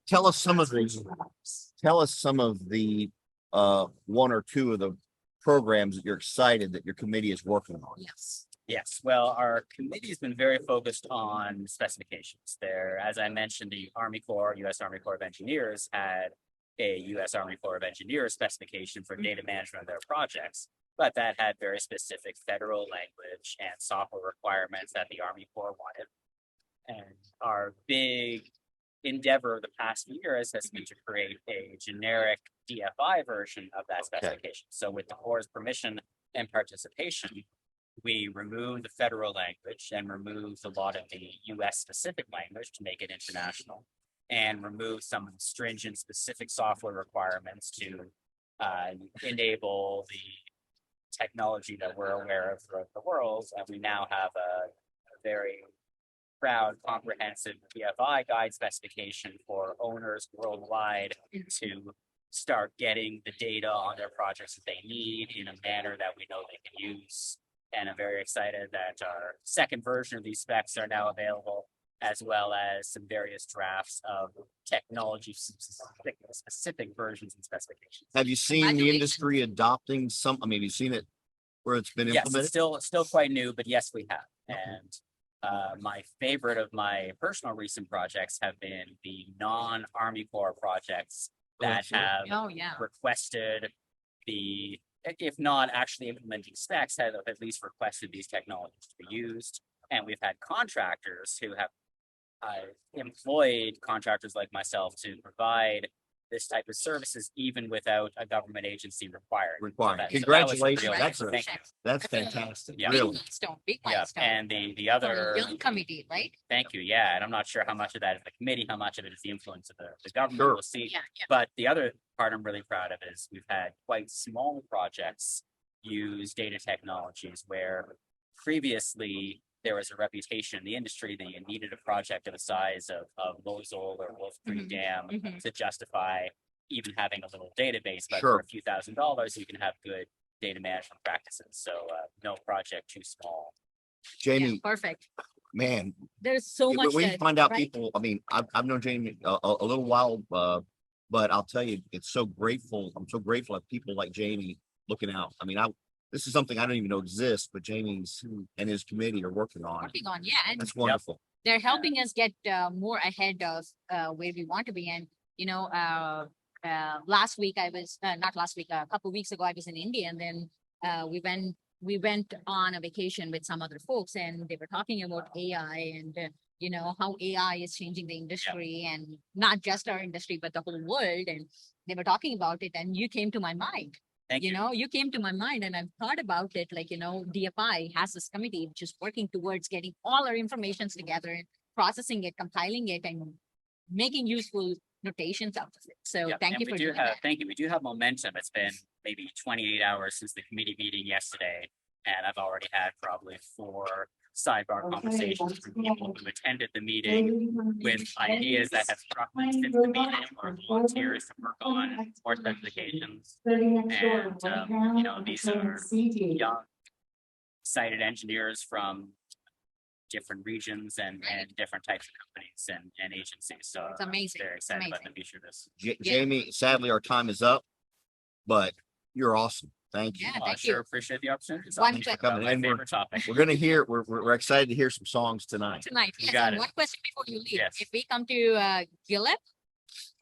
Tell us some of the 1 or 2 of the programs that you're excited that your committee is working on. Yes. Well, our committee has been very focused on specifications. There, as I mentioned, the Army Corps, U.S. Army Corps of Engineers had a U.S. Army Corps of Engineers specification for data management of their projects, but that had very specific federal language and software requirements that the Army Corps wanted. And our big endeavor of the past years has been to create a generic DFI version of that specification. So with the Corps' permission and participation, we removed the federal language and removed a lot of the US specific language to make it international, and removed some of the stringent specific software requirements to enable the technology that we're aware of throughout the world. And we now have a very proud, comprehensive DFI guide specification for owners worldwide to start getting the data on their projects that they need in a manner that we know they can use. And I'm very excited that our second version of these specs are now available, as well as some various drafts of technology specific versions and specifications. Have you seen the Congratulations. industry adopting some? I mean, have you seen it where it's been Yes, implemented? it's still quite new, but yes, we have. And my favorite of my personal recent projects have been the non-Army Corps projects that sure. have Oh, yeah. requested if not actually implementing specs, have at least requested these technologies to be used. And we've had contractors who have employed contractors like myself to provide this type of services, even without a government agency requiring. So Required. that was a Congratulations. real- That's thank you. That's fantastic. Yeah. Big Really. milestone, big Yeah, milestone. and the For a other, young committee, right? thank you, yeah, and I'm not sure how much of that is the committee, how much of it is the influence of the government, Sure. we'll see. Yeah, yeah. But the other part I'm really proud of is we've had quite small projects use data technologies where previously there was a reputation in the industry that you needed a project of the size of Mosel or Wolf Creek Dam Mhm. to justify even having a little database, but Sure. for a few $1,000s, you can have good data management practices. So no project too small. Yeah, Jamie, perfect. man, There's so much when we that, find out right? people, I mean, I've known Jamie a little while, but I'll tell you, it's so grateful. I'm so grateful of people like Jamie looking out. I mean, this is something I don't even know exists, but Jamie's and his committee are working on. Working on, yeah, and That's wonderful. they're helping us get more ahead of where we want to be. And last week I was not last week, a couple weeks ago I was in India, and then we went on a vacation with some other folks, and they were talking about AI and how AI is changing the industry, and not just our industry but the whole world. And they were talking about it, and you came to my mind. Thank you. You came to my mind, and I've thought about it. Like, DFI has this committee which is working towards getting all our informations together and processing it, compiling it, and making useful notations out of it. So Yeah, thank and you we for do doing have, that. thank you. We do have momentum. It's been maybe 28 hours since the committee meeting yesterday, and I've already had probably 4 sidebar conversations from people who attended the meeting with ideas that have struck them since the meeting, or volunteers to work on more specifications. And these are young, excited engineers from different regions and different types of companies and agencies. So It's amazing. very excited about Amazing. the future of this. Jamie, sadly, our time is up, but you're awesome. Thank you. Yeah, I thank sure you. appreciate the opportunity. It's One awesome. que- coming My in. favorite topic. We're gonna hear. We're excited to hear some songs tonight. Tonight. You Yes, got and it. one question before you leave. Yes. If we come to Gillette,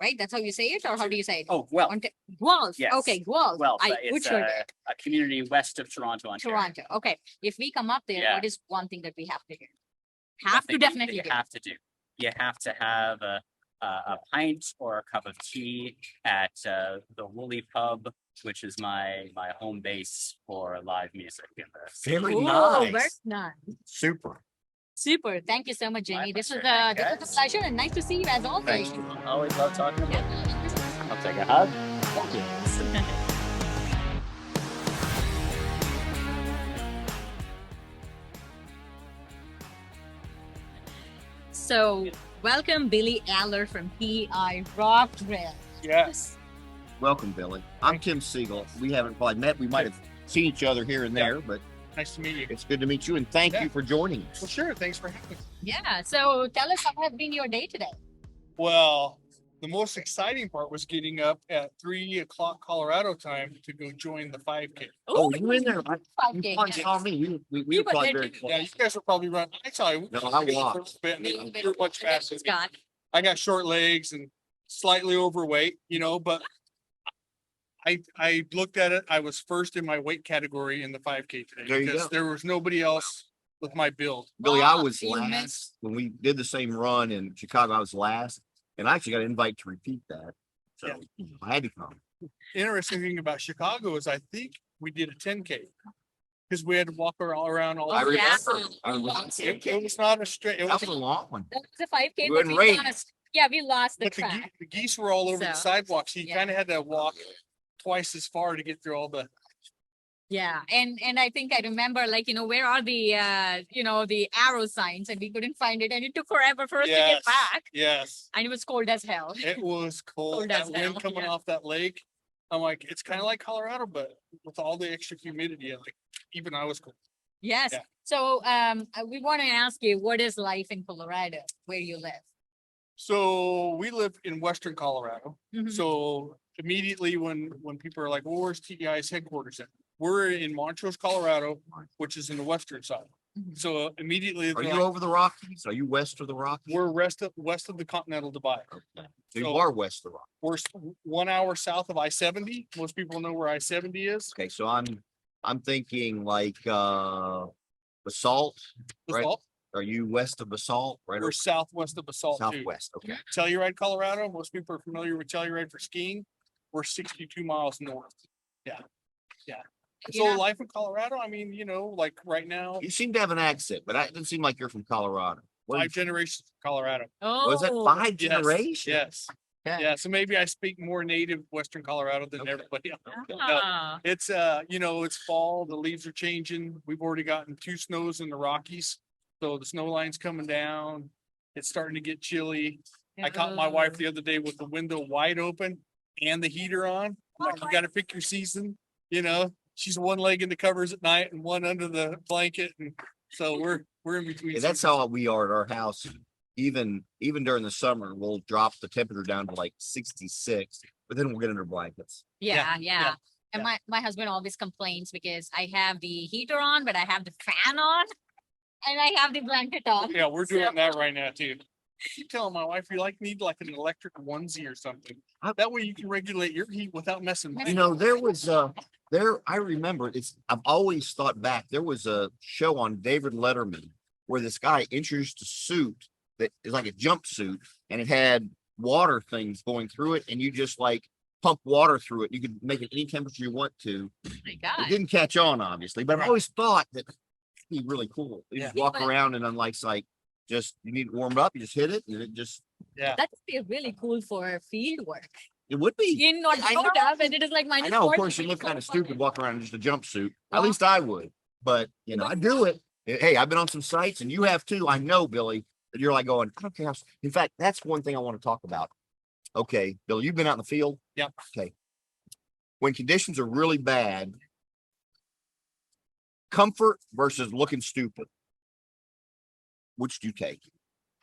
right? That's how you say it, or how do you say it? Oh, well, Guelph. yes. Okay, Guelph. well, I it's butchered it. a community west of Toronto, Ontario. Toronto. Okay. If we come up there, Yeah. what is one thing that we have to do? One Have thing to that definitely you do. have to do. You have to have a pint or a cup of tea at the Woolly Pub, which is my home base for live music in the city. Very Oh, very nice. nice. Super. Super. Thank you so much, Jamie. This was pleasure. a pleasure and nice to see you as always. Thanks. Always love talking about it. Yeah. I'll take a hug. So welcome Billy Aller from PI Rock Drill. Yes. Welcome, Billy. I'm Tim Siegel. We haven't probably met. We might have seen each other here and there, but Nice to meet you. it's good to meet you. And thank Yeah. you for joining us. Well, sure. Thanks for having me. Yeah. So tell us how has been your day today? Well, the most exciting part was getting up at 3 o'clock Colorado time to go join the 5K. Oh, you in there? You 5K. probably saw me. We You were were probably there very too. close. Yeah, you guys will probably run. I saw you. No, I walked. You're much faster. than me. Scott. I got short legs and slightly overweight, but I looked at it. I was first in my weight category in the 5K today There you because go. there was nobody else with my build. Billy, I Wow, was you last missed. when we did the same run in Chicago. I was last, and I actually got an invite to repeat that. So I had to come. Interesting thing about Chicago is I think we did a 10K because we had to walk around all. I Oh, yeah. remember. I was, It was not a straight. It that was was a long one. That was a 5K. We but wouldn't we rate. lost- Yeah, we lost the But track. the geese were all over the So, sidewalks. So you yeah. kind of had to walk twice as far to get through all the Yeah, and I think I remember, like, where are the the arrow signs, and we couldn't find it, and it took forever for us to get Yes, back, yes. and it was cold as hell. It was cold. Cold That as wind hell, coming yeah. off that lake. I'm like, it's kind of like Colorado, but with all the extra humidity, like even I was cold. Yes. Yeah. So we want to ask you, what is life in Colorado where you live? So we live in Western Colorado. Mhm. So immediately when people are like, well, where's TEI's headquarters at? We're in Montrose, Colorado, which is in the western side. Mhm. So immediately Are they're you like, over the Rockies? Are you west of the Rockies? we're west of the Continental Divide. Okay. So you So- are west of the Rockies. We're 1 hour south of I-70. Most people know where I-70 is. Okay, so I'm thinking like Basalt, right? Basalt. Are you west of Basalt? Right, We're or southwest of Basalt too. southwest? Okay. Telluride, Colorado. Most people are familiar with Telluride for skiing. We're 62 miles north. Yeah. Yeah. So Yeah. life in Colorado, I mean, like right now, You seem to have an accent, but it doesn't seem like you're from Colorado. Where are you 5 generations from Colorado. Oh, Was it 5 Yes, generations? Yes. Okay. Yeah. So maybe I speak more native Western Colorado than Okay. everybody else. No, Ah, it's it's fall, the leaves are changing. We've already gotten 2 snows in the Rockies. So the snow line's coming down. It's starting to get chilly. I caught my wife the other day with the window wide open and the heater on. I'm like, you gotta pick your season, she's one leg in the covers at night and one under the blanket. And so we're in between. Yeah, that's seasons. how we are at our house. Even during the summer, we'll drop the temperature down to like 66, but then we'll get under blankets. yeah, yeah, And yeah. my husband always complains because I have the heater on, but I have the fan on, and I have the blanket on. Yeah, we're doing So- that right now too. I keep telling my wife, you need like an electric onesie or something. I- That way you can regulate your heat without messing with You it. know, there was I remember I've always thought back, there was a show on David Letterman where this guy introduced a suit that is like a jumpsuit, and it had water things going through it, and you just like pump water through it. You could make it any temperature you want to. Oh my It God. didn't catch on, obviously, but I've always thought that it'd be really cool. You just Yeah. walk around, and unlike like just you need to warm it up, you just hit it, and it just That would be really cool for field work. it would be. In North I know. Dakota, when it is like I minus know, of 40, course, you look kind of stupid walking around in just a jumpsuit. Wow. At least I would, but I do it. Hey, I've been on some sites, and you have too. I know, Billy, that you're like going, I don't care. In fact, that's one thing I want to talk about. Okay, Bill, you've been out in the field. Yep. Okay. When conditions are really bad, comfort versus looking stupid. Which do you take?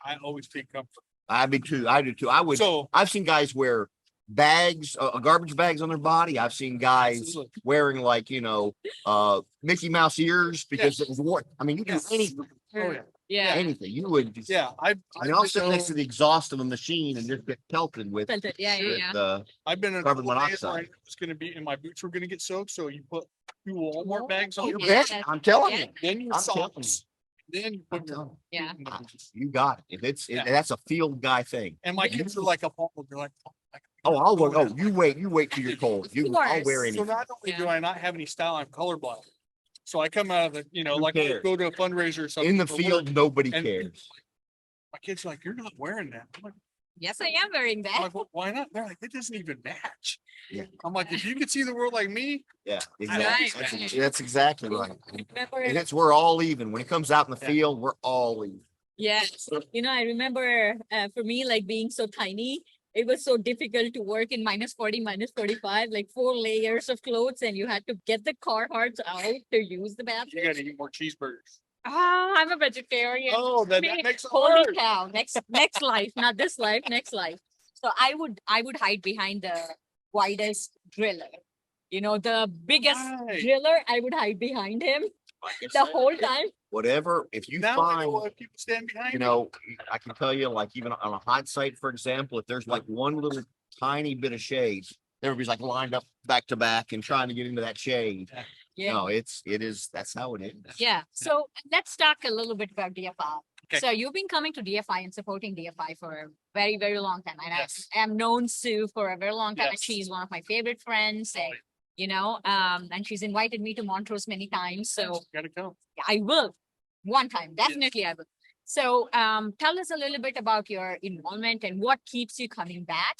I always take comfort. I do too. I do too. So I've seen guys wear bags, garbage bags on their body. I've seen guys absolutely. wearing like, Mickey Mouse ears because it was warm. I mean, you can Yes. do anything, Oh yeah. Yeah. anything. You would just, Yeah. I'll sit next to the exhaust of a machine and just get pelted with, Felt it. Yeah, yeah, yeah. I've been in a Carbon couple of days where monoxide. it's gonna be, and my boots were gonna get soaked, so you put 2 Walmart bags on You your Yeah. bet. I'm telling you. then your I'm telling socks, then you I'm put your. telling Yeah. in the boots. You got it. If Yeah. that's a field guy thing. And my kids are like appalled. They're like, Oh, I'll wear, you wait till you're cold. I'll wear course. anything. So not only do I not have any style, I'm colorblind. So I come out of the, like I cares? go to a fundraiser or something. In the for work, field, nobody and cares. My kids are like, you're not wearing that. I'm Yes, I am wearing that. like, well, why not? They're like, it doesn't even match. Yeah. I'm like, if you could see the world like me, Yeah, Right, exactly. right. That's exactly right. Remember, And we're all even. When it comes out in the Yeah. field, we're all even. yes, I remember for me, like being so tiny, it was so difficult to work in minus 40, minus 45, like 4 layers of clothes, and you had to get the Carhartts out to use the you bathroom. gotta eat more cheeseburgers. I'm a vegetarian. Oh, that Me, makes it Holy hard. cow! Next life, not this life, next life. So I would hide behind the widest driller. The biggest Right. driller. I would hide behind him the whole time. Whatever, if you Now I know find, why people stand behind me. I can tell you, like even on a hot site, for example, if there's like one little tiny bit of shade, everybody's like lined up back to back and trying to get into that shade. Yeah. No, that's how it is. Yeah. So let's talk a little bit about DFI. Okay. So you've been coming to DFI and supporting DFI for a very, very long time. And Yes. I am known Sue for a very long time. And Yes. she's one of my favorite friends. And, and she's invited me to Montrose many times. So Gotta come. I will one time. Definitely I will. So tell us a little bit about your involvement and what keeps you coming back.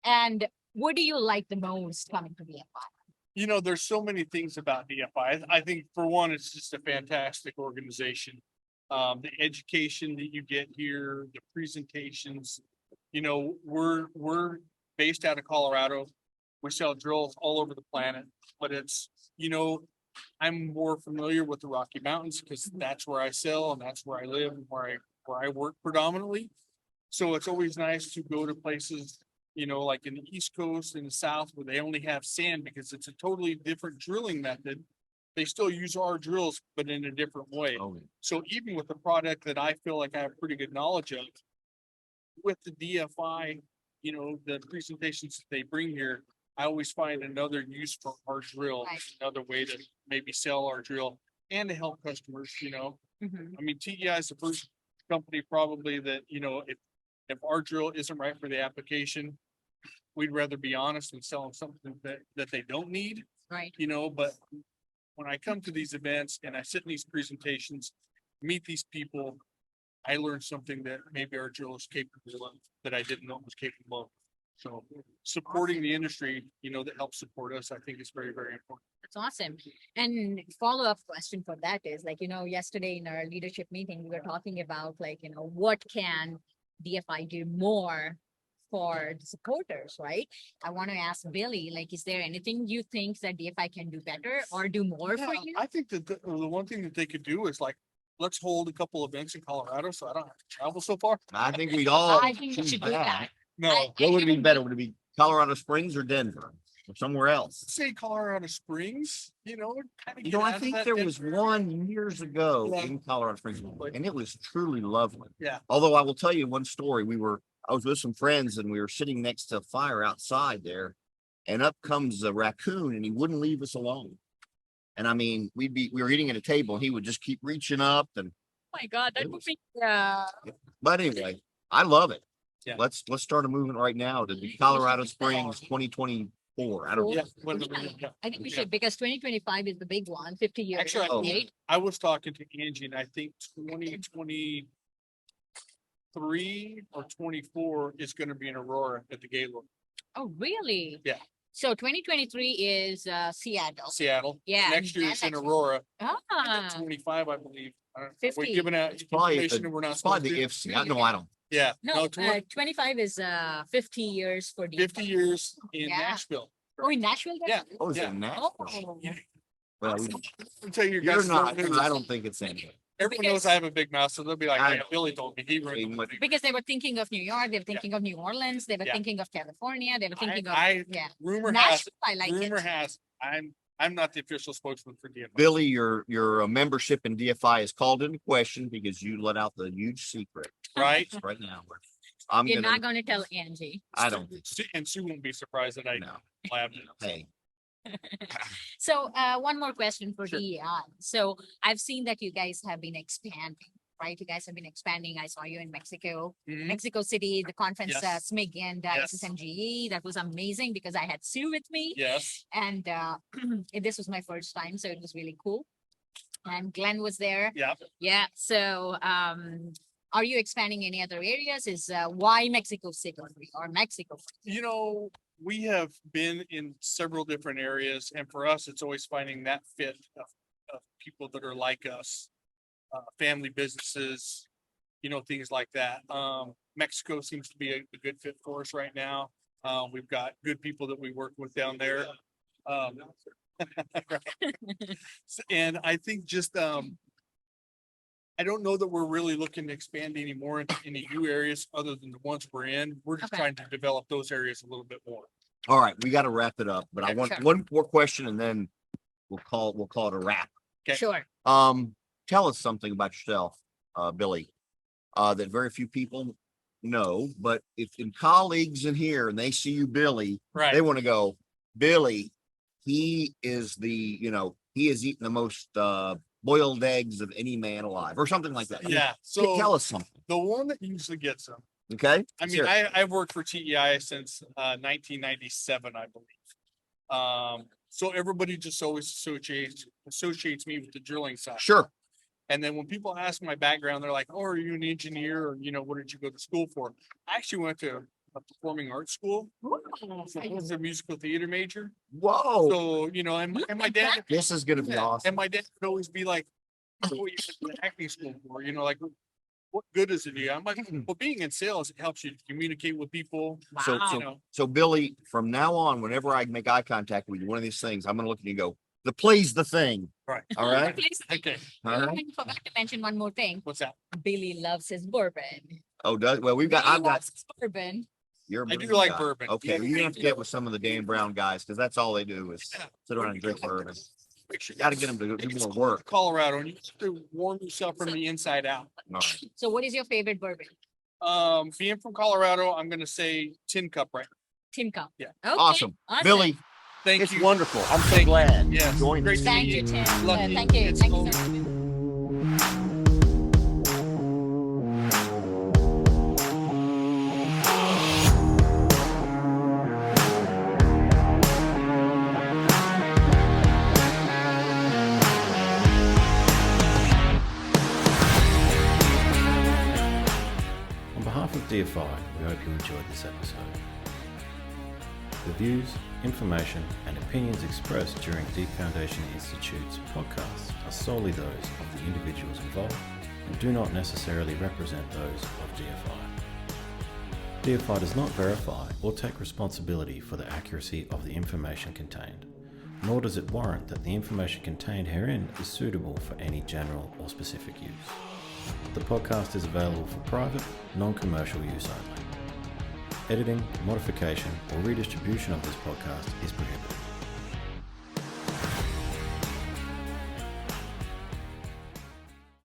And what do you like the most coming to DFI? You know, there's so many things about DFI. I think for one, it's just a fantastic organization. The education that you get here, the presentations, you know, we're based out of Colorado. We sell drills all over the planet, but it's, you know, I'm more familiar with the Rocky Mountains because that's where I sell and that's where I live and where I work predominantly. So it's always nice to go to places, you know, like in the East Coast and the South where they only have sand because it's a totally different drilling method. They still use our drills, but in a different way. Oh, So even with the product that I feel like I have pretty good knowledge of, with the DFI, you know, the presentations that they bring here, I always find another use for our drill, Right. another way to maybe sell our drill and to help customers, you know. Mhm. I mean, TEI is the first company probably that, you know, if our drill isn't right for the application, we'd rather be honest and sell them something that they don't need, Right. you know, but when I come to these events and I sit in these presentations, meet these people, I learned something that maybe our drill is capable of, that I didn't know it was capable of. So supporting the industry, you know, that helps support us, I think is very, very important. That's awesome. And follow-up question for that is like, yesterday in our leadership meeting, we were talking about like, what can DFI do more for the supporters, right? I want to ask Billy, like, is there anything you think that DFI can do better or do more for Yeah, you? I think that the one thing that they could do is like, let's hold a couple events in Colorado, so I don't have to travel so far. I think we'd all. I think we choose should do that. No, What would it be even better? Would it be Colorado Springs or Denver or somewhere else? say Colorado Springs, you know, kind of. You know, I think there was one years ago Yeah. in Colorado Springs, and it was truly lovely. Yeah. Although I will tell you one story. I was with some friends and we were sitting next to a fire outside there, and up comes a raccoon and he wouldn't leave us alone. And I mean, we were eating at a table and he would just keep reaching up and, Oh my God, that It would was- be, but anyway, I love it. Yeah. Let's start a movement right now to the Colorado Springs 2024. I don't. Yeah. I think we should, because 2025 is the big one, 50 years. Actually, Oh. right? I was talking to Angie and I think 2023 or 24 is gonna be in Aurora at the Gaylord, Oh, really? Yeah. So 2023 is Seattle. Seattle. Yeah. Next year and it's in next- Aurora, Ah, 25, I believe. We're 50. giving out Probably, information and we're not it's probably supposed the to. IFC. No, I don't. Yeah, no, no, 25 is 50 years for DFI. 50 years in Yeah. Nashville. Oh, in Nashville? Yeah. Oh, is Yeah. it that? Oh, Well, I'll tell you you're guys. not. I don't think it's in. Everyone knows I have a big mouth, so they'll be like, I "Hey, know. Billy told me he ran." because they were thinking of New York, they were thinking of New Orleans, they were Yeah. thinking of California, they were thinking of, I, yeah. rumor has, Nashville, I like rumor it. has, I'm not the official spokesman for DFI. Billy, your membership in DFI is called into question because you let out the huge secret Right? right now. I'm You're not gonna. gonna tell Angie. I don't. And Sue won't be surprised that I No. blabbed it. Hey, So one more question for Sure. DEI. So I've seen that you guys have been expanding, right? You guys have been expanding. I saw you in Mexico, Mhm. Mexico City, the conference, Yes. SMIG and Yes. SSMGE. That was amazing because I had Sue with me. Yes, And this was my first time, so it was really cool. And Glenn was there. yeah. Yeah. So are you expanding any other areas? Is why Mexico City or Mexico? You know, we have been in several different areas and for us, it's always finding that fit of people that are like us. Family businesses, you know, things like that. Mexico seems to be a good fit for us right now. We've got good people that we work with down there. And I think just, I don't know that we're really looking to expand anymore into any new areas other than the ones we're in. We're just Okay. trying to develop those areas a little bit more. all right, we got to wrap it up. But I Okay, want sure. one more question, and then we'll call it a wrap. Okay. Sure. Tell us something about yourself, Billy, that very few people know. But if in colleagues in here and they see you, Billy, they Right, want to go, Billy, he is he has eaten the most boiled eggs of any man alive, or something like that. I mean, yeah. tell So us something, the one that usually gets them, okay? I Let's mean, hear it. I've worked for TEI since 1997, I believe. So everybody just always associates me with the drilling side. Sure. And then when people ask my background, they're like, "Oh, are you an engineer? Or, you know, what did you go to school for?" I actually went to a performing arts school. So I was a musical theater major. Whoa, So, you know, and my dad, this is gonna be awesome. and my dad would always be like, "What you went to the acting school for?" You know, like, what good does it do? I'm like, well, being in sales, it helps you communicate with people. So, You so, know, so Billy, from now on, whenever I make eye contact with you, one of these things, I'm gonna look at you and go, the play's the thing. Right. All right. okay, All right. I forgot to mention one more thing. what's that? Billy loves his bourbon. Oh, well, I've Billy got, loves his bourbon. you're. a I do bourbon like guy. bourbon. Okay, well, you have to get with some of the Dan Brown guys, because that's all they do is sit around and drink bourbon. Make sure You gotta get them to do more work. Colorado, and you have to warm yourself from the inside out. All right. So what is your favorite bourbon? Being from Colorado, I'm gonna say tin cup, right? Tin Cup. Yeah. Okay, Awesome. Billy, Thank it's you. wonderful. I'm so Thank you. glad. Yeah, Join great us. to Thank meet you, Tim. Lucky. Thank you. It's Thank you all- so much. On behalf of DFI, we hope you enjoyed this episode. The views, information, and opinions expressed during Deep Foundation Institute's podcasts are solely those of the individuals involved and do not necessarily represent those of DFI. DFI does not verify or take responsibility for the accuracy of the information contained, nor does it warrant that the information contained herein is suitable for any general or specific use. The podcast is available for private, non-commercial use only. Editing, modification, or redistribution of this podcast is prohibited.